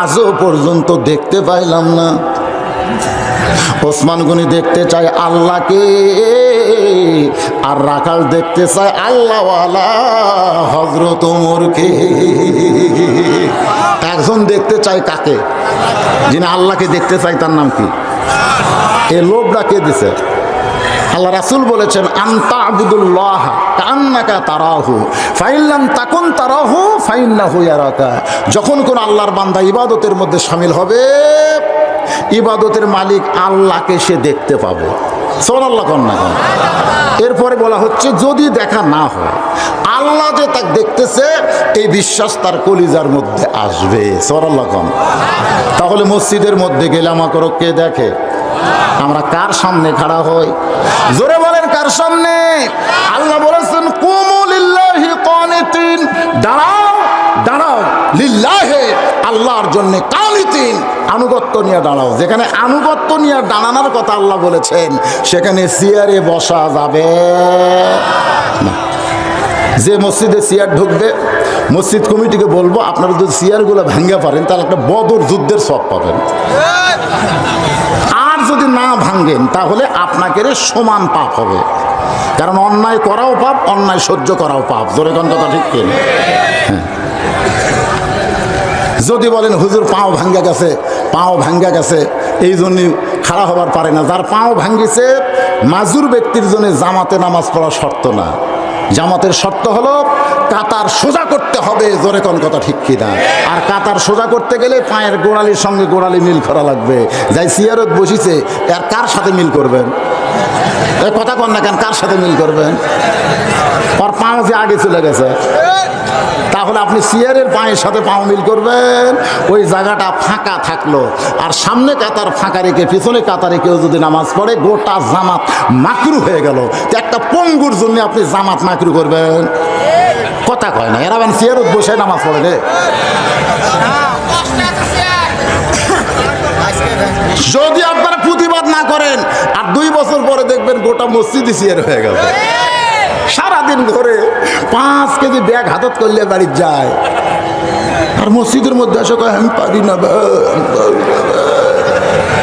আজও পর্যন্ত দেখতে পাইলাম না। ওসমান গনি দেখতে চায় আল্লাহকে, আর রাখাল দেখতে চায় আল্লাহওয়ালা হযরত ওমরকে। একজন দেখতে চায় কাকে? যিনি আল্লাহকে দেখতে চায় তার নাম কি? এ লোভটা কে দিছে? আল্লাহ রাসূল বলেছেন, আনতা আবুদুল্লাহ কান্নাকা তারাহু ফাইল্লাম তাকুন তারাহু ফাইন্নাহু ইয়ারাকা। যখন কোন আল্লাহর বান্দা ইবাদতের মধ্যে শামিল হবে, ইবাদতের মালিক আল্লাহকে সে দেখতে পাবে। সুবহানাল্লাহ কন্যা। এরপরে বলা হচ্ছে যদি দেখা না হয়, আল্লাহ যে তাকে দেখতেছে এই বিশ্বাস তার কলিজার মধ্যে আসবে। সুবহানাল্লাহ কন্যা। তাহলে মসজিদের মধ্যে গেলে আমাকে কে দেখে? আমরা কার সামনে খাড়া হই? জোরে বলেন, কার সামনে? আল্লাহ বলেছেন কুমু লিল্লাহি কানিতিন, দাঁড়াও দাঁড়াও লিল্লাহি, আল্লাহর জন্য কানিতিন, আনুগত্য নিয়ে দাঁড়াও। যেখানে আনুগত্য নিয়ে দাঁড়ানোর কথা আল্লাহ বলেছেন, সেখানে চেয়ারে বসা যাবে না। যে মসজিদে চেয়ার ঢুকবে, মসজিদ কমিটিকে বলবো আপনারা যদি চেয়ারগুলো ভাঙ্গা পারেন তাহলে একটা বদর যুদ্ধের সব পাবেন। আর যদি না ভাঙ্গেন তাহলে আপনাকে সমান পাপ হবে। কারণ অন্যায় করাও পাপ, অন্যায় সহ্য করাও পাপ। জোরে কোন কথা ঠিক কিনা? হ্যাঁ। যদি বলেন হুজুর পাও ভাঙ্গা গেছে, পাও ভাঙ্গা গেছে, এই জন্যই খাড়া হবার পারে না। যার পাও ভাঙ্গিছে মাজুর ব্যক্তির জন্য জামাতে নামাজ পড়া শর্ত না। জামাতের শর্ত হলো কাতার সোজা করতে হবে। জোরে কোন কথা ঠিক কিনা? আর কাতার সোজা করতে গেলে পায়ের গোড়ালির সঙ্গে গোড়ালি মিল করা লাগবে। যাই সিয়ারত বসিছে আর কার সাথে মিল করবেন? কথা কন না কেন? কার সাথে মিল করবেন? আর পাও যে আগে চলে গেছে, তাহলে আপনি সিয়ারের পায়ের সাথে পাও মিল করবেন। ওই জায়গাটা ফাঁকা থাকলো, আর সামনে কাতার ফাঁকা রেখে পিছনে কাতারে কেউ যদি নামাজ পড়ে, গোটা জামাত মাকরু হয়ে গেল। তো একটা পঙ্গুর জন্য আপনি জামাত মাকরু করবেন? কথা কয় না। এরা সিয়ারত বসে নামাজ পড়ে রে। যদি আপনারা প্রতিবাদ না করেন, আর 2 বছর পরে দেখবেন গোটা মসজিদই সিয়ার হয়ে গেল। সারাদিন ঘরে 5 কেজি ব্যাগ হাতত করলে বাড়ি যায়, আর মসজিদের মধ্যে এসে কয় আমি পারি না।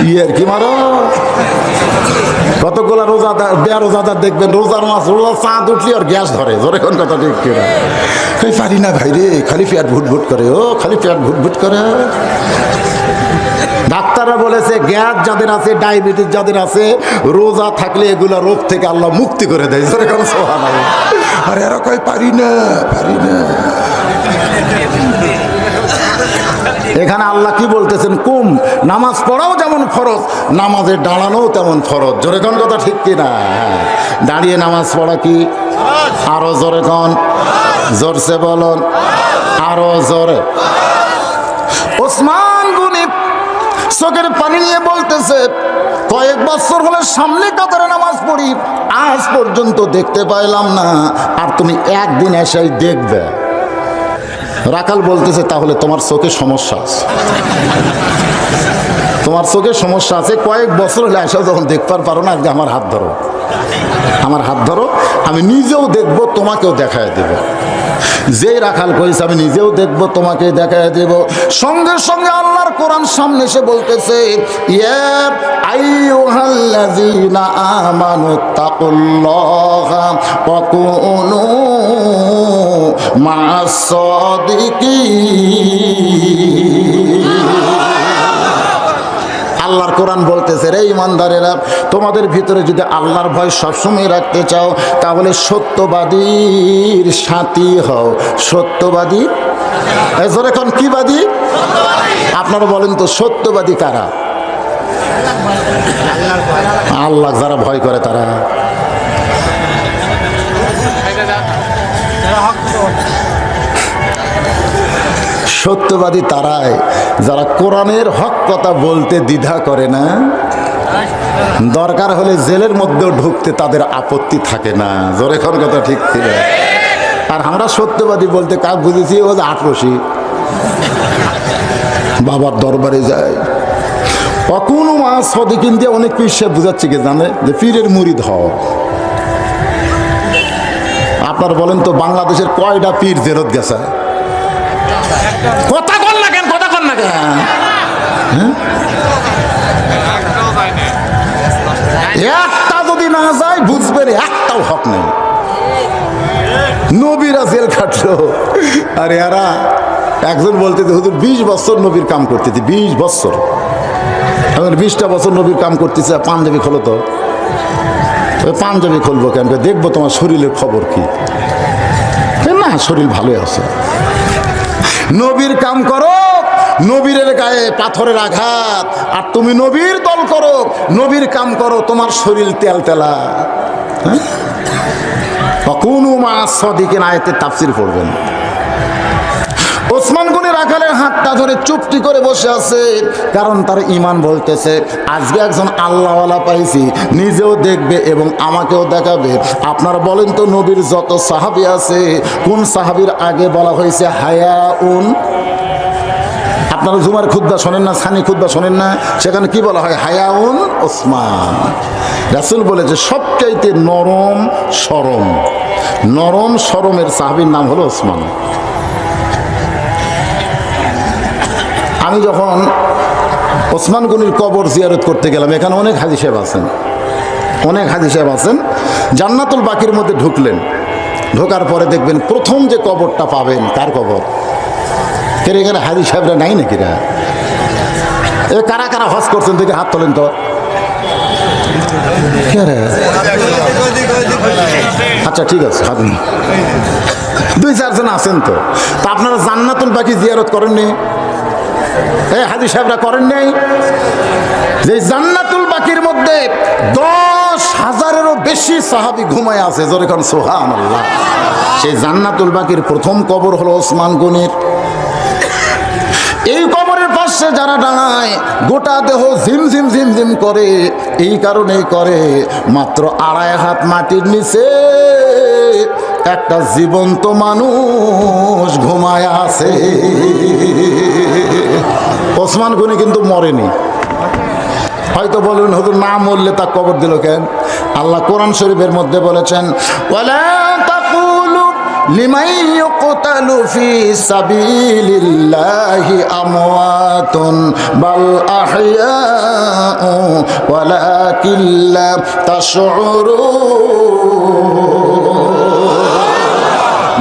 ইয়ার কি মারো? কতগুলা রোজাদার বেরোজাদার দেখবেন রোজার মাস রোজা চাঁদ উঠলি আর গ্যাস ধরে। জোরে কোন কথা ঠিক কিনা? পারি না ভাই রে, খালি পেট ভুটভুট করে। ও খালি পেট ভুটভুট করে। ডাক্তাররা বলেছে গ্যাস যাদের আছে, ডায়াবেটিস যাদের আছে, রোজা থাকলে এগুলা রোগ থেকে আল্লাহ মুক্তি করে দেয়। সুবহানাল্লাহ। আর এরা কয় পারি না, পারি না। এখানে আল্লাহ কি বলতেছেন? কুম, নামাজ পড়াও যেমন ফরজ, নামাজে দাঁড়ানোও তেমন ফরজ। জোরে কোন কথা ঠিক কিনা? দাঁড়িয়ে নামাজ পড়া কি? আরো জোরে কোন, জোরসে বলুন, আরো জোরে। ওসমান গনি চোখের পানি নিয়ে বলতেছে, কয়েক বছর হলে সামনে কাতারে নামাজ পড়ি, আজ পর্যন্ত দেখতে পাইলাম না, আর তুমি একদিন এসেই দেখবে। রাখাল বলতেছে, তাহলে তোমার চোখে সমস্যা আছে, তোমার চোখে সমস্যা আছে। কয়েক বছর হলে এসে যখন দেখতে পারো না, আজকে আমার হাত ধরো, আমার হাত ধরো, আমি নিজেও দেখবো, তোমাকেও দেখায় দেব। যেই রাখাল কইছে আমি নিজেও দেখবো, তোমাকে দেখায় দেব, সঙ্গে সঙ্গে আল্লাহর কোরআন সামনে এসে বলতেছে, ইয়া আইয়ুহাল্লাযীনা আমানুত্তাকুল্লাহা ওয়া কুনু মা'আস সাদিকিন। আল্লাহর কোরআন বলতেছে, রে ইমানদারেরা, তোমাদের ভিতরে যদি আল্লাহর ভয় সবসময় রাখতে চাও, তাহলে সত্যবাদীর সাথী হও। সত্যবাদী এখন কি বাদী? আপনারা বলেন তো, সত্যবাদী কারা? আল্লাহ যারা ভয় করে তারা। সত্যবাদী তারাই যারা কোরআনের হক কথা বলতে দ্বিধা করে না, দরকার হলে জেলের মধ্যেও ঢুকতে তাদের আপত্তি থাকে না। জোরে কোন কথা ঠিক ছিল? আর আমরা সত্যবাদী বলতে কাক বুঝেছি, ও যে আটরসি, বাবার দরবারে যায়। অকুনু মা সদিকিন দিয়ে অনেক পীর সাহেব বুঝাচ্ছে কি জানে, যে পীরের মুরিদ হও। আপনার বলেন তো বাংলাদেশের কয়টা পীর জেরত গেছে? কথা কন না কেন, কথা কন না কেন? একটা যদি না যায় বুঝবেন একটাও হক নেই। নবীরা জেল খাটলো, আর এরা একজন বলতে হুজুর 20 বছর নবীর কাম করতেছি, 20 বছর, 20টা বছর নবীর কাম করতেছে, পাঞ্জাবি খোলো তো। পাঞ্জাবি খুলবো কেন? দেখবো তোমার শরীরের খবর কি। না, শরীর ভালোই আছে। নবীর কাম করো, নবীর গায়ে পাথরের আঘাত, আর তুমি নবীর দল করো, নবীর কাম করো, তোমার শরীর তেল তেলা। কোনো মাস সদিকে আয়াতের তাফসীর পড়বেন। ওসমান গনি রাখালের হাতটা ধরে চুপটি করে বসে আছে, কারণ তার ঈমান বলতেছে আজকে একজন আল্লাহওয়ালা পাইছি, নিজেও দেখবে এবং আমাকেও দেখাবে। আপনারা বলেন তো নবীর যত সাহাবী আছে, কোন সাহাবীর আগে বলা হয়েছে হায়াউন? আপনারা জুমার খুতবা শোনেন না, সানি খুতবা শোনেন না? সেখানে কি বলা হয়? হায়াউন ওসমান। রাসূল বলেছে সবচাইতে নরম শরম, নরম শরমের সাহাবীর নাম হলো ওসমান। আমি যখন ওসমান গনির কবর জিয়ারত করতে গেলাম, এখানে অনেক হাজী সাহেব আছেন, অনেক হাজী সাহেব আছেন। জান্নাতুল বাকির মধ্যে ঢুকলেন, ঢোকার পরে দেখবেন প্রথম যে কবরটা পাবেন, কার কবর? এখানে হাজী সাহেবরা নাই নাকি? এ কারা কারা হজ করছেন দেখে হাত তোলেন তো। আচ্ছা ঠিক আছে, হাত 2-4 জন আছেন তো। তা আপনারা জান্নাতুল বাকি জিয়ারত করেননি? হাজী সাহেবরা করেন নাই? যে জান্নাতুল বাকির মধ্যে 10,000-এরও বেশি সাহাবী ঘুমায় আছে, যেরকম সুবহানাল্লাহ। সেই জান্নাতুল বাকির প্রথম কবর হলো ওসমান গনির। এই কবরের পাশে যারা দাঁড়ায় গোটা দেহ ঝিমঝিম ঝিমঝিম করে, এই কারণেই করে মাত্র 2.5 হাত মাটির নিচে একটা জীবন্ত মানুষ ঘুমায় আছে। ওসমান গনি কিন্তু মরেনি। হয়তো বলবেন হুজুর না মরলে তা কবর দিল কেন? আল্লাহ কোরআন শরীফের মধ্যে বলেছেন ওয়ালা তাকুলু লিমান ইউকতালু ফি সাবিলিল্লাহি আমওয়াতুন বাল আহইয়াউ ওয়ালাকিন লা তাশউরুন।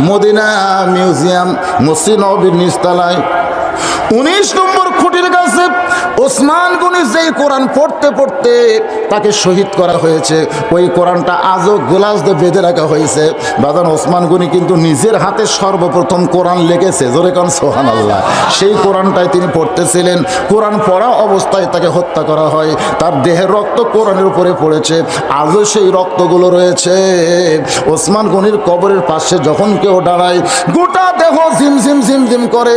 মদিনা মিউজিয়াম, মসজিদ নববীর নিচতলায় 19 নম্বর খুঁটির কাছে ওসমান গনি যেই কোরআন পড়তে পড়তে তাকে শহীদ করা হয়েছে, ওই কোরআনটা আজও গোলাস দিয়ে বেঁধে রাখা হয়েছে। বাজান ওসমান গনি কিন্তু নিজের হাতে সর্বপ্রথম কোরআন লিখেছে, জোরে কান সুবহানাল্লাহ। সেই কোরআনটাই তিনি পড়তেছিলেন। কোরআন পড়া অবস্থায় তাকে হত্যা করা হয়, তার দেহের রক্ত কোরআনের উপরে পড়েছে, আজও সেই রক্তগুলো রয়েছে। ওসমান গনির কবরের পাশে যখন কেউ দাঁড়ায় গোটা দেহ ঝিমঝিম ঝিমঝিম করে।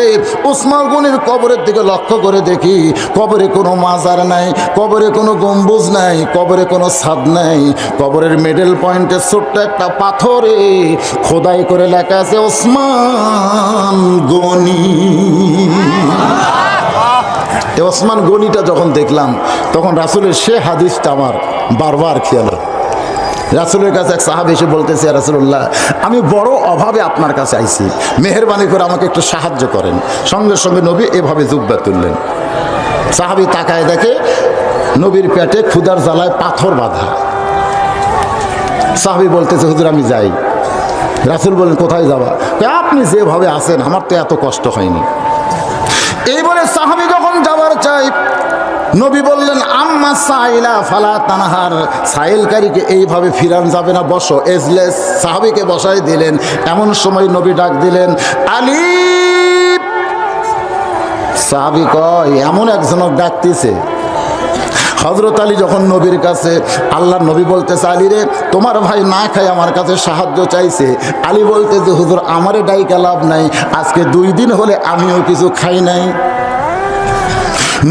ওসমান গনির কবরের দিকে লক্ষ্য করে দেখি কবরে কোনো মাজার নাই, কবরে কোনো গম্বুজ নাই, কবরে কোনো ছাদ নাই। কবরের মিডল পয়েন্টে ছোট্ট একটা পাথরে খোদাই করে লেখা আছে ওসমান গনি। ওসমান গনিটা যখন দেখলাম তখন রাসূলের সে হাদিসটা আমার বারবার খেয়াল। রাসূলের কাছে এক সাহাবী এসে বলতেছে ইয়া রাসূলুল্লাহ, আমি বড় অভাবে আপনার কাছে আইছি, মেহেরবানি করে আমাকে একটু সাহায্য করেন। সঙ্গে সঙ্গে নবী এভাবে জুব্বা তুললেন। সাহাবী তাকায় দেখে নবীর পেটে ক্ষুধার জ্বালায় পাথর বাঁধা। সাহাবী বলতেছে হুজুর আমি যাই। রাসূল বলেন কোথায় যাবা? আপনি যেভাবে আছেন আমার তো এত কষ্ট হয়নি। এই বলে সাহাবী যখন যাবার চাই, নবী বললেন আম্মা সাইলা ফালা তানহার, সাইলকারীকে এইভাবে ফিরান যাবে না, বসো। এজলেস সাহাবীকে বসাই দিলেন। এমন সময় নবী ডাক দিলেন আলী। সাহাবী কয় এমন একজনক ডাকতেছে। হযরত আলী যখন নবীর কাছে, আল্লাহর নবী বলতেছে আলী রে, তোমার ভাই না খায় আমার কাছে সাহায্য চাইছে। আলী বলতেছে হুজুর আমারে ডাইকা লাভ নাই, আজকে 2 দিন হলে আমিও কিছু খাই নাই।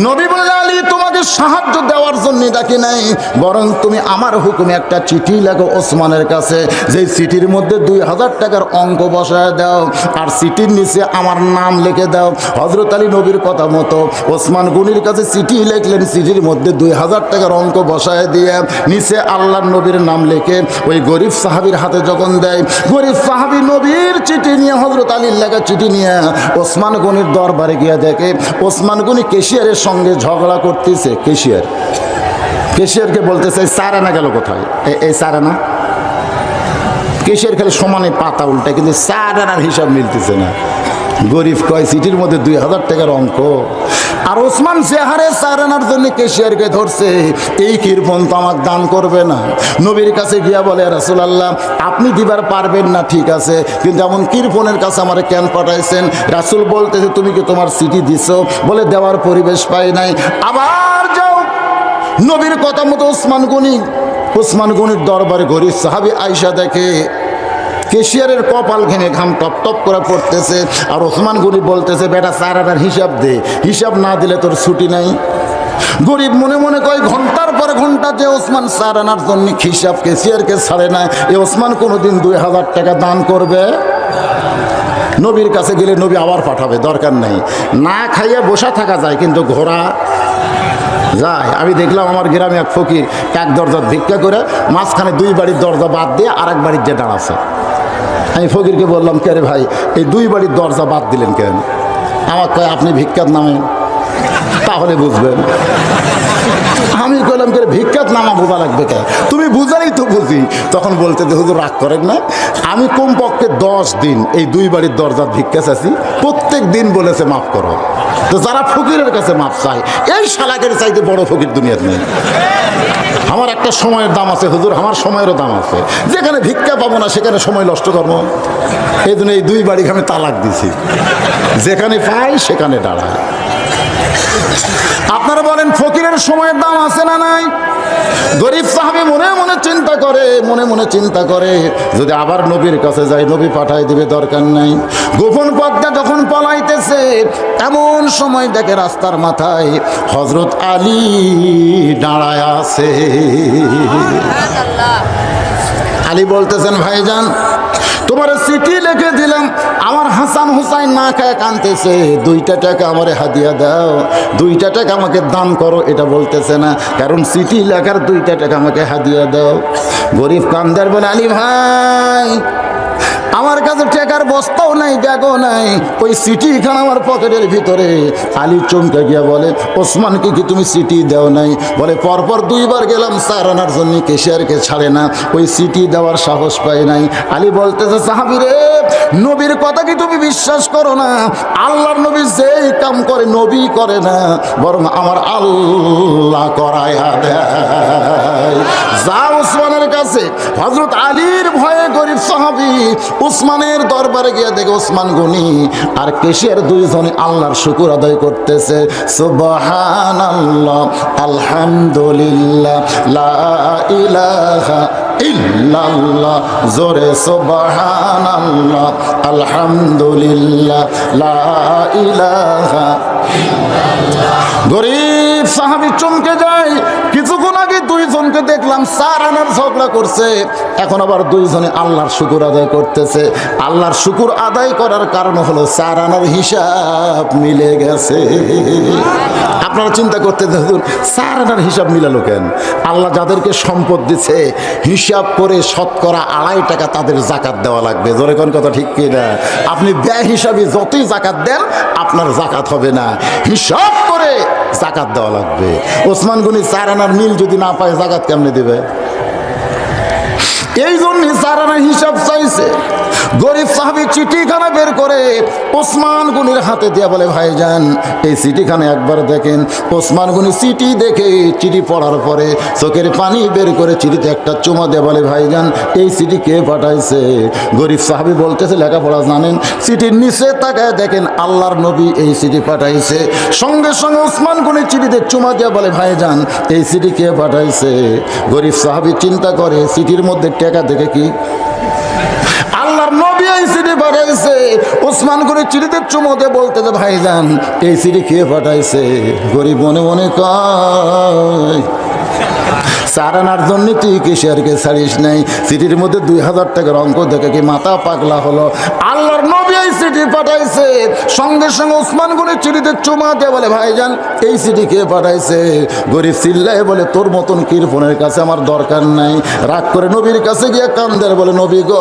নবী বললেন আলী তোমাকে সাহায্য দেওয়ার জন্য ডাকি নাই, বরং তুমি আমার হুকুমে একটা চিঠি লেখো ওসমানের কাছে, যে চিঠির মধ্যে 2000 টাকার অঙ্ক বসায় দাও, আর চিঠির নিচে আমার নাম লিখে দাও। হযরত আলী নবীর কথা মতো ওসমান গনির কাছে চিঠি লিখলেন, চিঠির মধ্যে 2000 টাকার অঙ্ক বসায় দিয়ে নিচে আল্লাহর নবীর নাম লিখে ওই গরিব সাহাবীর হাতে যখন দেয়, গরিব সাহাবী নবীর চিঠি নিয়ে, হযরত আলীর লেখা চিঠি নিয়ে ওসমান গনির দরবারে গিয়ে দেখে ওসমান গনি ক্যাশিয়ারের সঙ্গে ঝগড়া করতেছে। ক্যাশিয়ারকে বলতেছে 4 আনা গেল কোথায়, এই 4 আনা। ক্যাশিয়ার খালি সমানে পাতা উল্টা, কিন্তু 4 আনার হিসাব মিলতেছে না। গরিব কয় চিঠির মধ্যে 2000 টাকার অঙ্ক, আর ওসমান চেহারে 4 আনার জন্য ক্যাশিয়ারকে ধরছে। এই কৃপণ তো আমাকে দান করবে না। নবীর কাছে গিয়া বলে, রাসূলুল্লাহ আপনি দিবার পারবেন না ঠিক আছে, কিন্তু এমন কৃপণের কাছে আমারে কেন পাঠাইছেন? রাসূল বলতেছে তুমি কি তোমার চিঠি দিছো? বলে দেওয়ার পরিবেশ পাই নাই। আবার যাও, নবীর কথা মতো ওসমান গনির দরবারে গরিব সাহাবী আয়েশা দেখে ক্যাশিয়ারের কপাল ঘেমে ঘাম টপ টপ করে পড়তেছে, আর ওসমান গনি বলতেছে বেটা 4 আনার হিসাব দে, হিসাব না দিলে তোর ছুটি নাই। গরিব মনে মনে কয় ঘন্টার পর ঘন্টা যে ওসমান 4 আনার জন্য হিসাব ক্যাশিয়ারকে ছাড়ে না, এ ওসমান কোনোদিন 2000 টাকা দান করবে? নবীর কাছে গেলে নবী আবার পাঠাবে, দরকার নেই। না খাইয়া বসা থাকা যায়, কিন্তু ঘোড়া যায়। আমি দেখলাম আমার গ্রামে এক ফকির এক দরজা ভিক্ষা করে মাঝখানে 2 বাড়ির দরজা বাদ দিয়ে আরেক বাড়ির যে দাঁড়াচ্ছে। আমি ফকিরকে বললাম, কে রে ভাই এই 2 বাড়ির দরজা বাদ দিলেন কেন? আমার কয় আপনি ভিক্ষাত নামেন, তাহলে বুঝবেন। আমি কইলাম কে ভিক্ষাত নামা বোঝা লাগবে কে? তুমি বুঝাই তো বুঝি। তখন বলতে যে হুজুর রাগ করেন না, আমি কমপক্ষে 10 দিন এই 2 বাড়ির দরজার ভিক্ষা চাচ্ছি, প্রত্যেক দিন বলেছে মাফ করো। তো যারা ফকিরের কাছে মাপ চায়, এই শালাকের চাইতে বড় ফকির দুনিয়ার নেই। আমার একটা সময়ের দাম আছে হুজুর, আমার সময়েরও দাম আছে। যেখানে ভিক্ষা পাবো না সেখানে সময় নষ্ট করবো, এই জন্য এই 2 বাড়িকে আমি তালাক দিছি। যেখানে পাই সেখানে দাঁড়ায়। আপনারা বলেন ফকিরের সময়ের দাম আছে না নাই? গরিব সাহাবী মনে মনে চিন্তা করে যদি আবার নবীর কাছে যাই, নবী পাঠাই দিবে, দরকার নাই। গোপন পথটা যখন পলাইতেছে, এমন সময় দেখে রাস্তার মাথায় হযরত আলী দাঁড়ায় আছে। আলী বলতেছেন, ভাইজান তোমার চিঠি লিখে দিলাম, আমার হাসান হুসাইন না খায় কাঁদতেছে, 2টা টাকা আমারে হাদিয়া দাও, 2টা টাকা আমাকে দান করো। এটা বলতেছে না, কারণ চিঠি লেখার 2টা টাকা আমাকে হাদিয়া দাও। গরিব কান্দার বলে, আলী ভাই আমার কাছে টাকার বস্তাও নাই, ব্যাগও নাই, ওই চিঠিখানা আমার পকেটের ভিতরে। আলী চমকে গিয়া বলে, ওসমানকে কি তুমি চিঠি দাও নাই? বলে পরপর 2 বার গেলাম 4 আনার জন্য, ক্যাশিয়ারকে ছাড়ে না, ওই চিঠি দেওয়ার সাহস পাই নাই। আলী বলতেছে, সাহাবী রে নবীর কথা কি তুমি বিশ্বাস করো না? আল্লাহর নবী যেই কাম করে নবী করে না, বরং আমার আল্লাহ করায়া দেয়। যা ওসমানের কাছে। হযরত আলীর ভয়ে গরিব সাহাবী ওসমানের দরবারে গিয়ে দেখে ওসমান গনি আর ক্যাশিয়ার 2 জনই আল্লাহর শুকর আদায় করতেছে। সুবহানাল্লাহ, আলহামদুলিল্লাহ, লা ইলাহা ইল্লাল্লাহ, জোরে সুবহানাল্লাহ, আলহামদুলিল্লাহ, লা ইলাহা ইল্লাল্লাহ। গরিব সাহাবী চমকে যায়। কিছুক্ষণ আগে 2 জনকে দেখলাম 4 আনার ঝগড়া করছে, এখন আবার 2 জনে আল্লাহর শুকর আদায় করতেছে। আল্লাহর শুকর আদায় করার কারণ হলো 4 আনার হিসাব মিলে গেছে। আপনারা চিন্তা করতে হুজুর 4 আনার হিসাব মিলালো কেন? আল্লাহ যাদেরকে সম্পদ দিচ্ছে হিসাব করে শতকরা 2.5 টাকা তাদের জাকাত দেওয়া লাগবে। জোরে কোন কথা ঠিক কি না? আপনি ব্যয় হিসাবে যতই জাকাত দেন আপনার জাকাত হবে না, হিসাব করে জাকাত দেওয়া লাগবে। ওসমান গনি 4 আনার মিল যদি না পায় জাকাত কেমনে দেবে? এই জন্য 4 আনার হিসাব চাইছে। গরিব সাহাবী চিঠিখানা বের করে ওসমান গনির হাতে দিয়ে বলে, ভাইজান এই চিঠিখানা একবার দেখেন। ওসমান গনি চিঠি দেখে, চিঠি পড়ার পরে চোখের পানি বের করে চিঠিতে একটা চুমা দিয়ে বলে, ভাইজান এই চিঠি কে পাঠাইছে? গরিব সাহাবী বলতেছে, লেখাপড়া জানেন? চিঠির নিচে তাকায় দেখেন আল্লাহর নবী এই চিঠি পাঠাইছে। সঙ্গে সঙ্গে ওসমান গনি চিঠিতে চুমা দিয়ে বলে, ভাইজান এই চিঠি কে পাঠাইছে? গরিব সাহাবী চিন্তা করে চিঠির মধ্যে টাকা দেখে কি আল্লাহর নবী এই চিঠি পাঠাইছে। ওসমান গনি চিঠিতে চুমো দিয়ে বলতেছে ভাইজান এই চিঠি কে পাঠাইছে? গরিব মনে মনে কয় সারানার জন্য তুই কিশোরকে ছাড়িস নাই। চিঠির মধ্যে 2000 টাকার অঙ্ক দেখে কি মাথা পাগলা হলো? আল্লাহর নবী এই চিঠি পাঠাইছে। সঙ্গে সঙ্গে ওসমান গনি চিঠিতে চুমা দিয়ে বলে ভাইজান এই চিঠি কে পাঠাইছে? গরিব চিল্লায় বলে তোর মতন কিরফোনের কাছে আমার দরকার নাই। রাগ করে নবীর কাছে গিয়ে কান্দের বলে নবী গো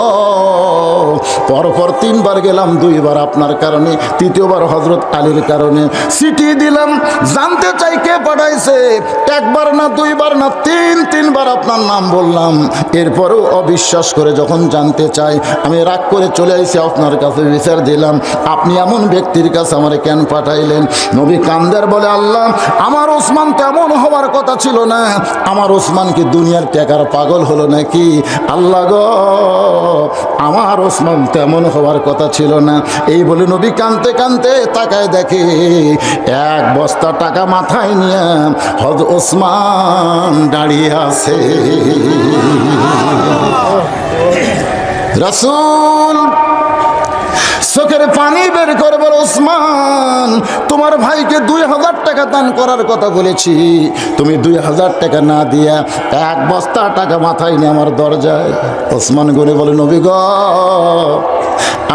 পরপর 3 বার গেলাম, 2 বার আপনার কারণে, 3য়বার হযরত আলীর কারণে। চিঠি দিলাম, জানতে চাই কে পাঠাইছে। 1 বার না 2 বার না 3 বার আপনার নাম বললাম। এরপরেও অবিশ্বাস করে যখন জানতে চাই আমি রাগ করে চলে আইসি আপনার কাছে বিচার দিলাম। আপনি এমন ব্যক্তির কাছে আমার কেন পাঠাইলেন? নবী কান্দের বলে আল্লাহ আমার ওসমান তেমন হওয়ার কথা ছিল না। আমার ওসমান কি দুনিয়ার টাকার পাগল হলো নাকি? আল্লাহ গো আমার ওসমান তেমন হওয়ার কথা ছিল না। এই বলে নবী কানতে কানতে তাকায় দেখে 1 বস্তা টাকা মাথায় নিয়ে হযরত ওসমান দাঁড়িয়ে আছে। রাসূল চোখের পানি বের করে বলে ওসমান তোমার ভাইকে 2000 টাকা দান করার কথা বলেছি, তুমি 2000 টাকা না দিয়া 1 বস্তা টাকা মাথায় নিয়ে আমার দরজায়। ওসমান গনি বলে নবী গো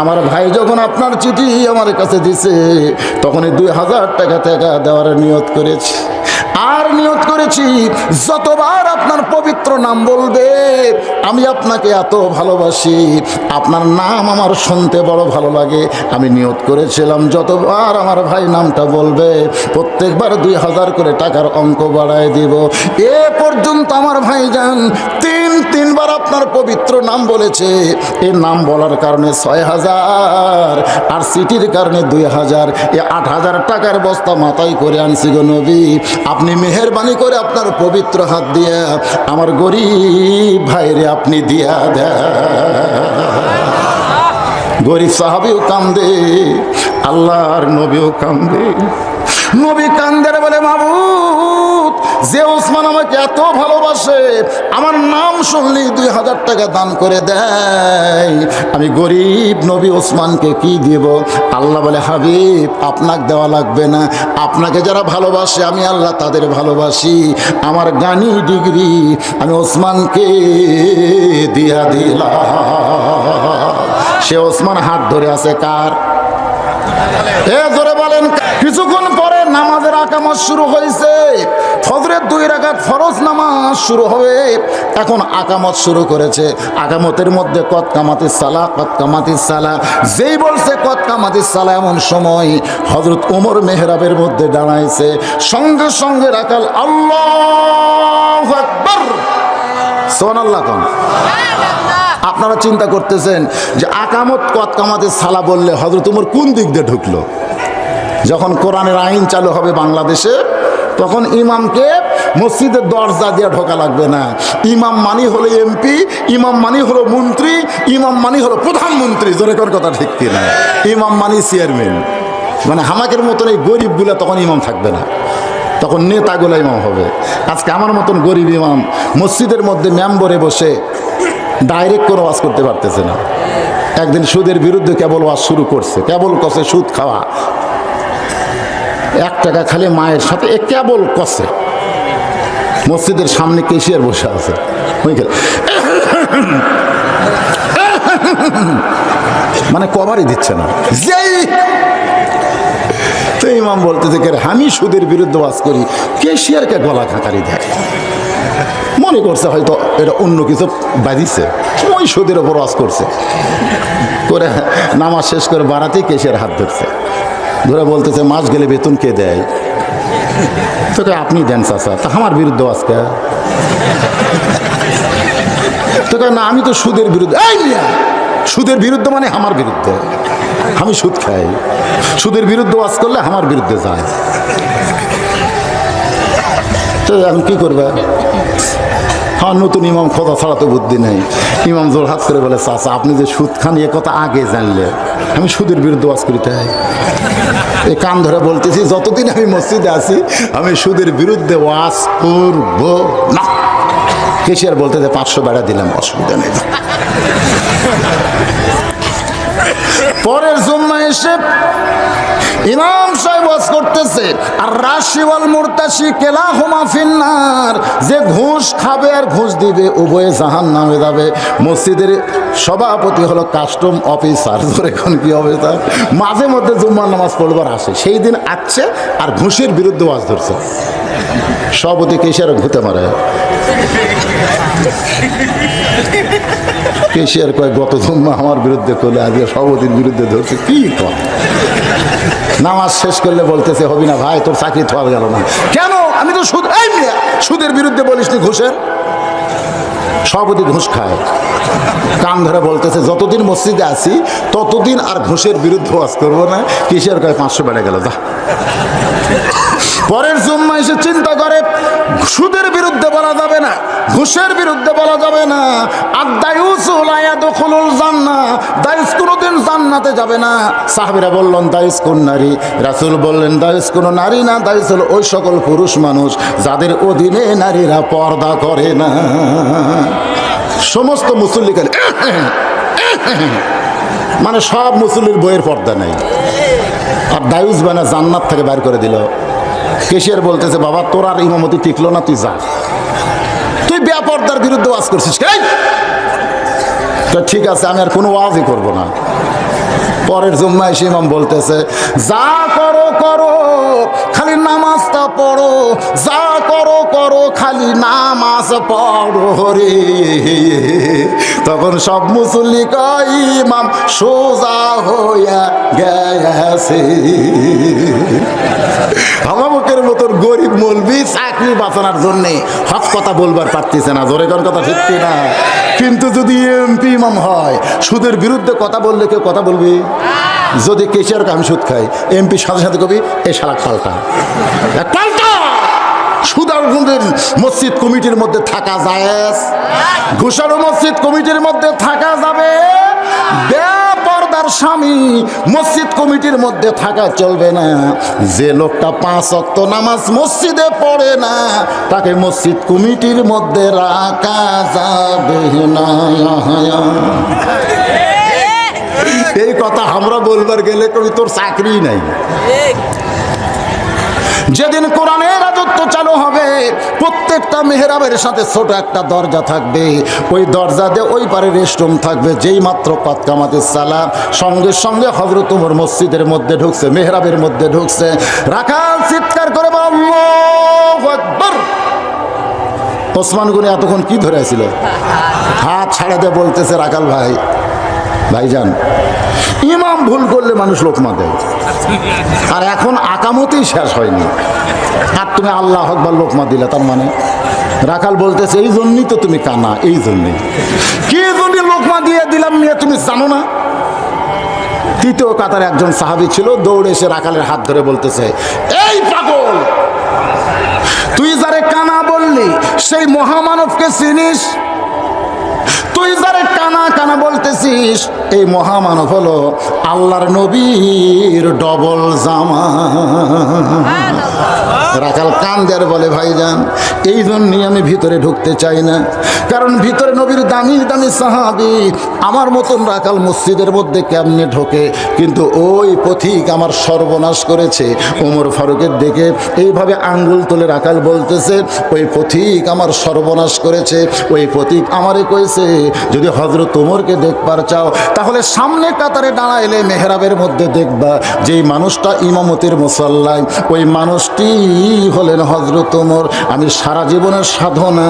আমার ভাই যখন আপনার চিঠি আমার কাছে দিছে তখনই 2000 টাকা দেওয়ার নিয়ত করেছি। আর নিয়ত করেছি যতবার আপনার পবিত্র নাম বলবে আমি আপনাকে এত ভালোবাসি, আপনার নাম আমার শুনতে বড় ভালো লাগে। আমি নিয়ত করেছিলাম যতবার আমার ভাই নামটা বলবে প্রত্যেকবার 2000 করে টাকার অঙ্ক বাড়ায় দিব। এ পর্যন্ত আমার ভাইজান 3 বার আপনার পবিত্র নাম বলেছে। এই নাম বলার কারণে 6000 আর চিঠির কারণে 2000, এ 8000 টাকার বস্তা মাথায় করে আনছি গো নবী। আপনি মেহেরবানি করে আপনার পবিত্র হাত দিয়ে আমার গরিব ভাইরে আপনি দিয়া দেন। গরিব সাহাবীও কান্দে, আল্লাহর নবীও কান্দে। নবী কান্দের বলে মাবুদ যে ওসমান আমাকে এত ভালোবাসে আমার নাম শুনলেই 2000 টাকা দান করে দেয়, আমি গরিব নবী ওসমানকে কি দিব? আল্লাহ বলে হাবিব আপনাকে দেওয়া লাগবে না, আপনাকে যারা ভালোবাসে আমি আল্লাহ তাদের ভালোবাসি। আমার গানি ডিগ্রি আমি ওসমানকে দিয়া দিলাম। সে ওসমান হাত ধরে আছে কার? এ জোরে বলেন। কিছুক্ষণ পরে নামাজের আকামত শুরু হয়েছে। ফজরের 2 রাকাত ফরজ নামাজ শুরু হবে। এখন আকামত শুরু করেছে। আকামতের মধ্যে কত কামাতিস সালাহ, কত কামাতিস সালাহ। যেই বলছে কত কামাতিস সালাহ এমন সময় হযরত ওমর মেহরাবের মধ্যে দাঁড়াইছে। সঙ্গে সঙ্গে রাখাল আল্লাহু আকবার সুবহানাল্লাহ কোন। আপনারা চিন্তা করতেছেন যে আকামত কত কামাতিস সালাহ বললে হযরত ওমর কোন দিক দিয়ে ঢুকলো? যখন কোরআনের আইন চালু হবে বাংলাদেশে তখন ইমামকে মসজিদের দরজা দিয়ে ঢোকা লাগবে না। ইমাম মানি হলো এমপি, ইমাম মানি হলো মন্ত্রী, ইমাম মানি হলো প্রধানমন্ত্রী। জোরে কর কথা ঠিক কিনা? ইমাম মানি চেয়ারম্যান। মানে হামাকের মতন এই গরিবগুলা তখন ইমাম থাকবে না, তখন নেতাগুলা ইমাম হবে। আজকে আমার মতন গরিব ইমাম মসজিদের মধ্যে মেম্বরে বসে ডাইরেক্ট কোনো ওয়াজ করতে পারতেছে না। একদিন সুদের বিরুদ্ধে কেবল ওয়াজ শুরু করছে, কেবল কষে সুদ খাওয়া। 1 টাকা খালি মায়ের সাথে কেবল কষে। মসজিদের সামনে কেশিয়ার বসে আছে, মানে কভারই দিচ্ছে না। যেই তো ইমাম বলতেছে আমি সুদের বিরুদ্ধে ওয়াজ করি, কেশিয়ারকে গলা খাকারি দেয়। মনে করছে হয়তো এটা অন্য কিছু বাঁধিছে, ওই সুদের ওপর ওয়াজ করছে। করে নামাজ শেষ করে বাড়াতেই কেশিয়ার হাত ধরছে, ধরে বলতেছে মাস গেলে বেতন কে দেয়? তোকে আপনি দেন চাচা, তা আমার বিরুদ্ধে আজকে তোকে না, আমি তো সুদের বিরুদ্ধে। এই মিয়া সুদের বিরুদ্ধে মানে আমার বিরুদ্ধে, আমি সুদ খাই। সুদের বিরুদ্ধে ওয়াজ করলে আমার বিরুদ্ধে যায়। তো এখন কি করবে? হ্যাঁ নতুন ইমাম খোদা ছাড়া তো বুদ্ধি নেই। ইমাম জোর হাত করে বলে চাচা আপনি যে সুদ খান এ কথা আগে জানলে, আমি সুদের বিরুদ্ধে ওয়াজ করি তাই। এই কান ধরে বলতেছি যতদিন আমি মসজিদে আছি আমি সুদের বিরুদ্ধে ওয়াজ করব না। কেশিয়ার বলতে 500 বেড়া দিলাম, অসুবিধা নেই। আসে, ইমাম সাহেব ওয়াজ করতেছে, আর রাশি ওয়াল মুরতাশি কেলাহুমা ফিন্নার, যে ঘুষ খাবে আর ঘুষ দিবে উভয়ে জাহান্নামে যাবে। মসজিদের সভাপতি হলো কাস্টম অফিসার, এখন কি অফিসার, মাঝে মধ্যে জুম্মার নামাজ পড়বার আসে, সেই দিন আসছে আর ঘুষের বিরুদ্ধে ওয়াজ ধরছে। সভাপতি কেশিয়ার ঘুতে মারে, কেশিয়ার কয় গত জুম্মা আমার বিরুদ্ধে করলে আজকে সভাপতির বিরুদ্ধে ধরছে, কি কর। নামাজ শেষ করলে বলতেছে, হবি না ভাই, তোর চাকরি থাকা গেল না। কেন? আমি তো সুদ, এই মিয়া সুদের বিরুদ্ধে বলিস নি, ঘুষের। সভাপতি ঘুষ খায়, কান ধরে বলতেছে, যতদিন মসজিদে আছি ততদিন আর ঘুষের বিরুদ্ধে ওয়াজ করবো না। কিসের কয় 500 বেড়ে গেল, যা। পরের জুম্মা এসে চিন্তা করে, সুদের বিরুদ্ধে বলা যাবে না, ঘুষের বিরুদ্ধে বলা যাবে না। আর দায়ুস লা ইয়াদখুলুল জান্নাহ, দায়ুস কোনোদিন জান্নাতে যাবে না। সাহাবীরা বললেন, দায়ুস কোন নারী? রাসূল বললেন, দায়ুস কোন নারী না, দায়ুস হলো ওই সকল পুরুষ মানুষ যাদের অধীনে নারীরা পর্দা করে না। সমস্ত মুসল্লি খালি মানে সব মুসল্লির বইয়ের পর্দা নেই, আর দায়ুস বানা জান্নাত থেকে বাইর করে দিল। কেশিয়ার বলতেছে, বাবা তোর আর ইমামতি টিকলো না, তুই যা, তুই বেপর্দার বিরুদ্ধে ওয়াজ করছিস। ঠিক আছে, আমি আর কোনো ওয়াজই করবো না। পরের জুম্মা এসে ইমাম বলতেছে, যা করো করো খালি নামাজটা পড়ো, যা করো করো খালি নামাজ পড়ো রে। তখন সব মুসল্লি কয়, ইমাম সোজা হইয়া গেছে। আমাদের মতন গরিব মৌলবি চাকরি বাঁচানোর জন্য হক কথা বলবার পারতেছে না, জোরে কোন কথা ঠিক না। কিন্তু যদি এমপি ইমাম হয়, সুদের বিরুদ্ধে কথা বললে কেউ কথা বলবি? যদি কেশিয়ার আমি সুদ খাই, এমপি সাথে সাথে কবি এ শালা পাল্টা পাল্টা। সুদার মসজিদ কমিটির মধ্যে থাকা যায়, ঘুষারও মসজিদ কমিটির মধ্যে থাকা যাবে, বেপরদার স্বামী মসজিদ কমিটির মধ্যে থাকা চলবে না। যে লোকটা 5 ওয়াক্ত নামাজ মসজিদে পড়ে না, তাকে মসজিদ কমিটির মধ্যে রাখা যাবে না। এই কথা আমরা বলবার গেলে কবি তোর চাকরি নাই। যেদিন কোরআনের রাজত্ব চালু হবে, প্রত্যেকটা মেহরাবের সাথে ছোট একটা দরজা থাকবে, ওই দরজা দিয়ে ওই পারে রেস্টরুম থাকবে। যেই মাত্র কামাতের সালাম, সঙ্গে সঙ্গে হযরত ওমর মসজিদের মধ্যে ঢুকছে, মেহরাবের মধ্যে ঢুকছে। রাখাল চিৎকার করে বলে, আল্লাহু আকবার। ওসমান গনি এতক্ষণ কি ধরে ছিল, হাত ছাড়া দিয়ে বলতেছে, রাখাল ভাই, ভাইজান, ইমাম ভুল করলে মানুষ লোকমা দেয়, আর এখন আকামতেই শেষ হয়নি, আর তুমি আল্লাহু আকবার লোকমা দিলে, তার মানে? রাখাল বলতেছে, এই জন্যই তো তুমি কানা, এই জন্যই। কি জন্য লোকমা দিয়ে দিলাম নিয়ে তুমি জানো না? তৃতীয় কাতারে একজন সাহাবী ছিল, দৌড়ে এসে রাখালের হাত ধরে বলতেছে, এই পাগল, তুই যারে কানা বললি সেই মহামানবকে চিনিস? তুই যারে কানা কানা বলতেছিস, এই মহামানব হলো আল্লাহর নবীর ডবল জামা। রাখাল কান্দের বলে, ভাইজান, এই জন্যই আমি ভিতরে ঢুকতে চাই না, কারণ ভিতরে নবীর দামি দামি সাহাবী, আমার মতন রাখাল মসজিদের মধ্যে কেমনে ঢোকে? কিন্তু ওই পথিক আমার সর্বনাশ করেছে। ওমর ফারুকের দিকে এইভাবে আঙ্গুল তুলে রাখাল বলতেছে, ওই পথিক আমার সর্বনাশ করেছে, ওই পথিক আমারে কইছে, যদি হযরত ওমরকে দেখবার চাও তাহলে সামনে কাতারে দাঁড়াইলে মেহরাবের মধ্যে দেখবা যেই মানুষটা ইমামতির মুসল্লায়, ওই মানুষটি হলেন হযরত ওমর। আমি সারা জীবনের সাধনা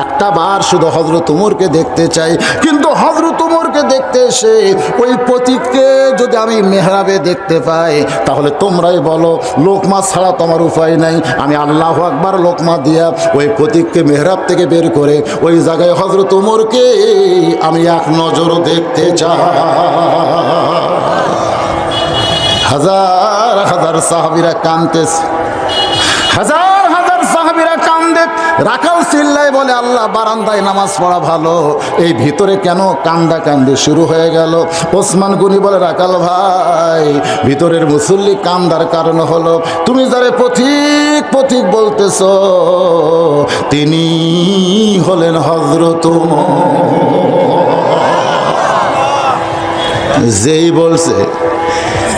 একটা বার শুধু হযরত ওমরকে দেখতে চাই, কিন্তু হযরত ওমরকে দেখতে এসে ওই পথিককে যদি আমি মেহরাবে দেখতে পাই, তাহলে তোমরাই বলো লোকমা ছাড়া তোমার উপায় নাই। আমি আল্লাহু আকবার লোকমা দিয়া ওই পথিককে মেহরাব থেকে বের করে ওই জায়গায় হযরত ওমরকে আমি এক নজর দেখতে চাই। হাজার হাজার সাহাবীরা কাঁদতেছে, হাজার হাজার সাহাবীরা কান্দে। রাখাল চিল্লায় বলে, আল্লাহ, বারান্দায় নামাজ পড়া ভালো, এই ভিতরে কেন কান্দা কান্দি শুরু হয়ে গেল? ওসমান গনি বলে, রাখাল ভাই, ভিতরের মুসল্লি কান্দার কারণ হলো তুমি যারে পথিক পথিক বলতেছ, তিনি হলেন হযরত ওমর। যেই বলছে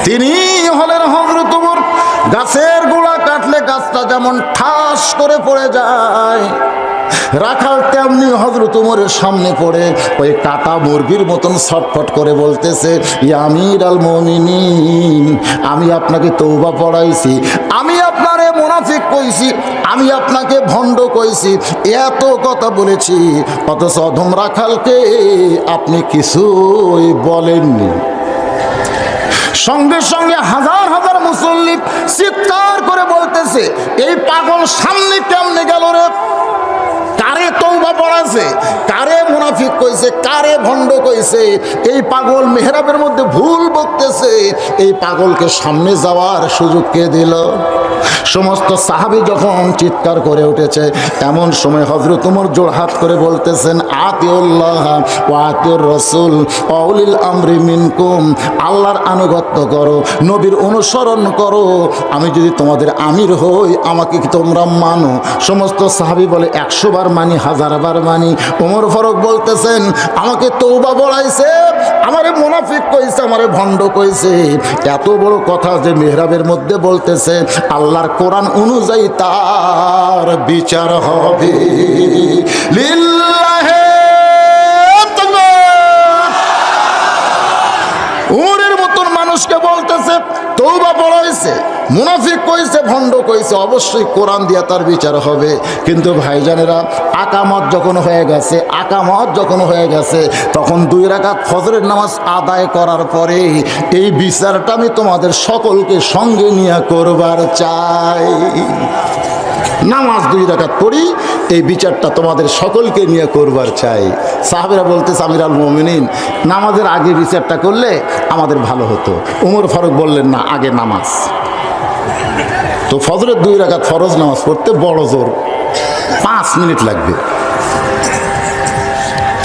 তিনি হলেন হযরত ওমর। গাছের গোড়া কাটলে গাছটা যেমন ঠাস করে পড়ে যায়, রাখাল তেমনি হযরত ওমরের সামনে পড়ে ওই কাটা মুরগির মতন ছটফট করে বলতেছে, ইয়া আমির আল মুমিনিন, আমি আপনাকে তওবা পড়াইছি, আমি আপনারে মুনাফিক কইছি, আমি আপনাকে ভণ্ড কইছি, এত কথা বলেছি, অথচ অধম রাখালকে আপনি কিছুই বলেননি। সঙ্গে সঙ্গে হাজার হাজার মুসল্লি চিৎকার করে বলতেছে, এই পাগল সামনে কেমনে গেল রে? কারে তওবা পড়াছে, কারে মুনাফিক কইছে, কারে ভণ্ড কইছে? এই পাগল মেহরাবের মধ্যে ভুল বকতেছে, এই পাগলকে সামনে যাওয়ার সুযোগ কে দিল? সমস্ত সাহাবী যখন চিৎকার করে উঠেছে, এমন সময় হযরত ওমর জোড়হাত করে বলতেছেন, আতিউল্লাহ ওয়া আতিউর রাসূল ওয়া উলিল আমরি মিনকুম, আল্লাহর আনুগত্য করো, নবীর অনুসরণ করো, আমি যদি তোমাদের আমির হই আমাকে কি তোমরা মানো? সমস্ত সাহাবী বলে 100 বার মানি, 1000 বার মানি। ওমর ফারুক বলতেছেন, আমাকে তওবা বলাইছে, আমারে মুনাফিক কইছে, আমারে ভণ্ড কইছে, এত বড় কথা যে মেহরাবের মধ্যে বলতেছে, আল্লাহর কোরআন অনুযায়ী তার বিচার হবে। লিল্লাহে তাকবীর। ওরের মতন মানুষকে বলতেছে তওবা পড়াইছে, মুনাফিক কইছে, ভণ্ড কইছে, অবশ্যই কোরআন দিয়া তার বিচার হবে। কিন্তু ভাইজানেরা, আকামত যখন হয়ে গেছে, তখন 2 রাকাত ফজরের নামাজ আদায় করার পরে এই বিচারটা আমি তোমাদের সকলকে সঙ্গে নিয়ে করবার চাই। নামাজ 2 রাকাত পড়ি, এই বিচারটা তোমাদের সকলকে নিয়ে করবার চাই। সাহাবীরা বলতেছে, আমির আল মুমিনিন, নামাজের আগে বিচারটা করলে আমাদের ভালো হতো। ওমর ফারুক বললেন, না, আগে নামাজ। তো ফজরের 2 রাকাত ফরজ নামাজ পড়তে বড় জোর 5 মিনিট লাগবে।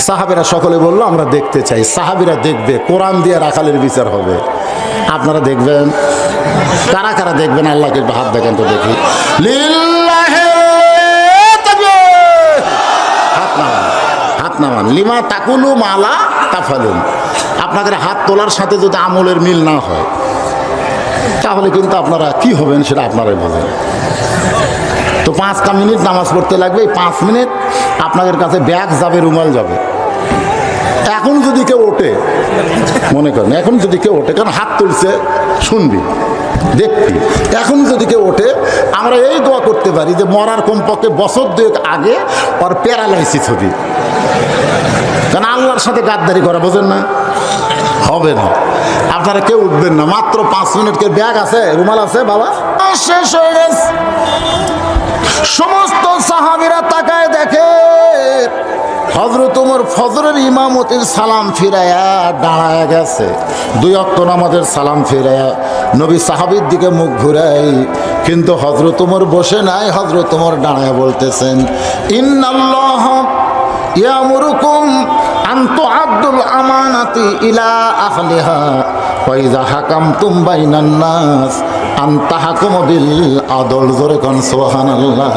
সাহাবীরা সকলে বলল, আমরা দেখতে চাই। সাহাবীরা দেখবে, কোরআন দিয়ে রাখালের বিচার হবে। আপনারা দেখবেন? কারা কারা দেখবেন? আল্লাহকে হাত দেখেন তো দেখি। লিল্লাহে তাকবীর। হাত নামান। লিমা তাকুলু মালা তাফালুন। আপনাদের হাত তোলার সাথে যদি আমলের মিল না হয়, তাহলে কিন্তু আপনারা কি হবেন সেটা আপনারাই বলেন। তো 5টা মিনিট নামাজ পড়তে লাগবে। এই 5 মিনিট আপনাদের কাছে ব্যাগ যাবে, রুমাল যাবে। এখন যদি কেউ ওঠে, মনে করেন এখন যদি কেউ ওঠে, কারণ হাত তুলছে, শুনবি, দেখবি, এখন যদি কেউ ওঠে, আমরা এই দোয়া করতে পারি যে মরার কমপক্ষে বছর 2 আগে ওর প্যারালাইসিস হবে। কারণ আল্লাহর সাথে গাদ্দারি করা, বোঝেন না? হবে না। আপনারা কেউ উঠবেন না। মাত্র 5 মিনিটের ব্যাগ আছে, রুমাল আছে বাবা, শেষ হয়ে গেছে। সমস্ত সাহাবীরা তাকায় দেখে হযরত ওমর ফজরের ইমামতির সালাম ফিরায়া দাঁড়ায় গেছে। 2 ওয়াক্ত নামাজের সালাম ফিরায়া নবী সাহাবীর দিকে মুখ ঘুরাই, কিন্তু হযরত ওমর বসে নাই। হযরত ওমর দাঁড়ায় বলতেছেন, ইন্নাল্লাহ ইয়ামুরুকুম আন তুআদ্দুল আমানাতি ইলা আহলিহা ওয়া ইযা হাকামতুম বাইনান নাস আন তাহকুমু বিল আদল। জোরে কোন সুবহানাল্লাহ।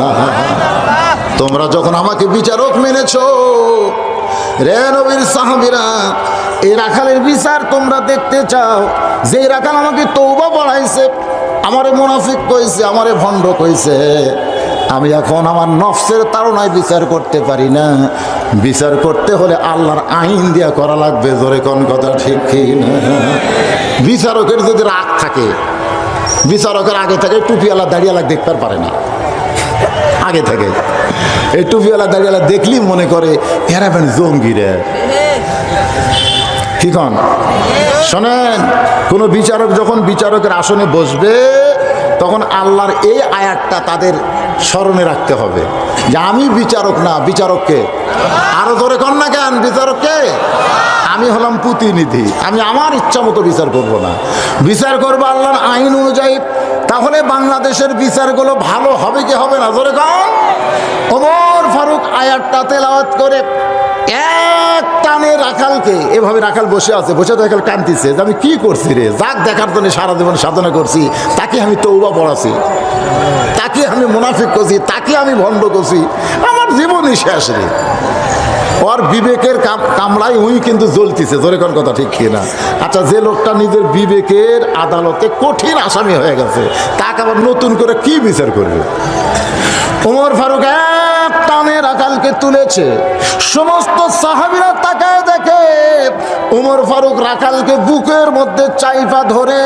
তোমরা যখন আমাকে বিচারক মেনেছো, রে নবীর সাহাবীরা, এই রাখালের বিচার তোমরা দেখতে চাও, যে রাখাল আমাকে তওবা পড়াইছে, আমারে মুনাফিক কইছে, আমারে ভণ্ড কইছে, আমি এখন আমার নফসের তাড়নায় বিচার করতে পারি না। বিচার করতে হলে আল্লাহর আইন দিয়া করা লাগবে। জোরে কোন কথা ঠিক কি না? বিচারকের যদি রাগ থাকে, বিচারকের আগে থেকে টুপিওয়ালা দাড়িওয়ালা দেখতে পারে না। আগে থেকে এই টুপিওয়ালা দাড়িওয়ালা দেখলি মনে করে এরা বেন জঙ্গিরে। কি কন? শোনেন, কোন বিচারক যখন বিচারকের আসনে বসবে, তখন আল্লাহর এই আয়াতটা তাদের স্মরণে রাখতে হবে যে আমি বিচারক না, বিচারককে। আরো জোরে কন না কেন? বিচারককে। আমি হলাম প্রতিনিধি, আমি আমার ইচ্ছা মতো বিচার করব না, বিচার করবো আল্লাহর আইন অনুযায়ী। তাহলে বাংলাদেশের বিচারগুলো ভালো হবে কি হবে না? জোরে কন। ওমর ফারুক আয়াতটা তেলাওয়াত করে এক টানে রাখালকে, এভাবে রাখাল বসে আছে, বসে রাখাল কাঁদতেছে যে আমি কি করছি রে, যাক দেখার জন্য সারা জীবন সাধনা করছি, তাকে আমি তওবা পড়াছি, তাকে আমি মুনাফিক করছি, তাকে আমি ভণ্ড করছি, আমার জীবনই শেষ রে। ওর বিবেকের কামড়ায় উই কিন্তু জ্বলতিছে, জোরে কোন কথা ঠিক কিনা? আচ্ছা, যে লোকটা নিজের বিবেকের আদালতে কঠিন আসামি হয়ে গেছে, তাকে আবার নতুন করে কি বিচার করবে? ওমর ফারুক এক টানে রাখালকে তুলেছে, সমস্ত সাহাবীরা তাকায় দেখে ওমর ফারুক রাখালকে বুকের মধ্যে চাইপা ধরে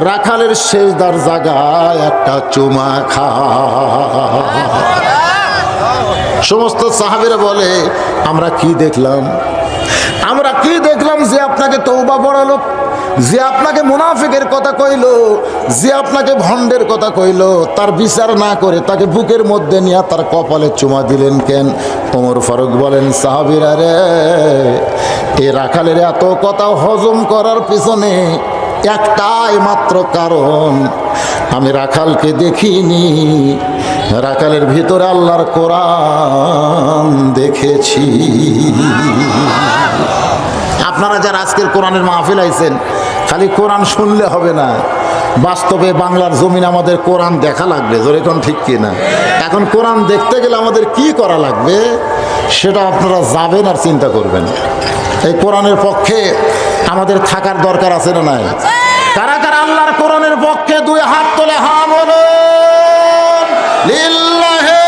রাখালের শেষদার জায়গায় একটা চুমা খায়। সমস্ত সাহাবীরা বলে, আমরা কি দেখলাম, আমরা কি দেখলাম? যে আপনাকে তওবা পড়ালো, যে আপনাকে মুনাফিকের কথা কইলো, যে আপনাকে ভণ্ডের কথা কইলো, তার বিচার না করে তাকে বুকের মধ্যে নিয়ে তার কপালে চুমা দিলেন কেন? ওমর ফারুক বলেন, সাহাবীরা রে, এ রাখালের এত কথা হজম করার পিছনে একটাই মাত্র কারণ, আমি রাখালকে দেখিনি, রাখালের ভিতরে আল্লাহর কোরআন দেখেছি। আপনারা যারা আজকের কোরআনের মাহফিল আইছেন, খালি কোরআন শুনলে হবে না, বাস্তবে বাংলার জমিন আমাদের কোরআন দেখা লাগবে, জোরে কোন ঠিক কিনা? এখন কোরআন দেখতে গেলে আমাদের কি করা লাগবে সেটা আপনারা যাবেন আর চিন্তা করবেন। এই কোরআনের পক্ষে আমাদের থাকার দরকার আছে না নাই? কারা কারা আল্লাহর কোরআনের পক্ষে দুই হাত তোলে, হা বলুন লিল্লাহি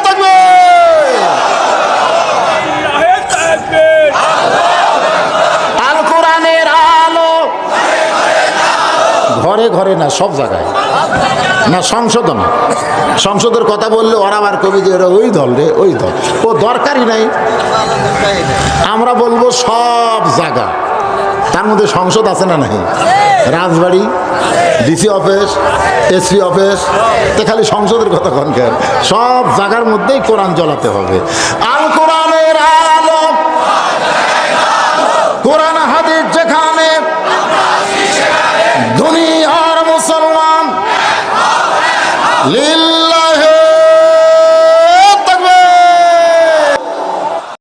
তাকবীর। আল কোরআনের আলো ঘরে ঘরে না, সব জায়গায় না। সংশোধন, সংসদের কথা বললে ওরা আবার কবি যে ওই দল রে, ওই দল, ও দরকারই নাই। আমরা বলবো সব জায়গা, তার মধ্যে সংসদ আছে না নাই? রাজবাড়ি, ডিসি অফিস, এসপি অফিস, তো খালি সংসদের কথা কন কেন? সব জায়গার মধ্যেই কোরআন জ্বলাতে হবে। আল কোরআনের আলো, কোরআন হাদিস যেখানে, দুনিয়ার মুসলমান লিল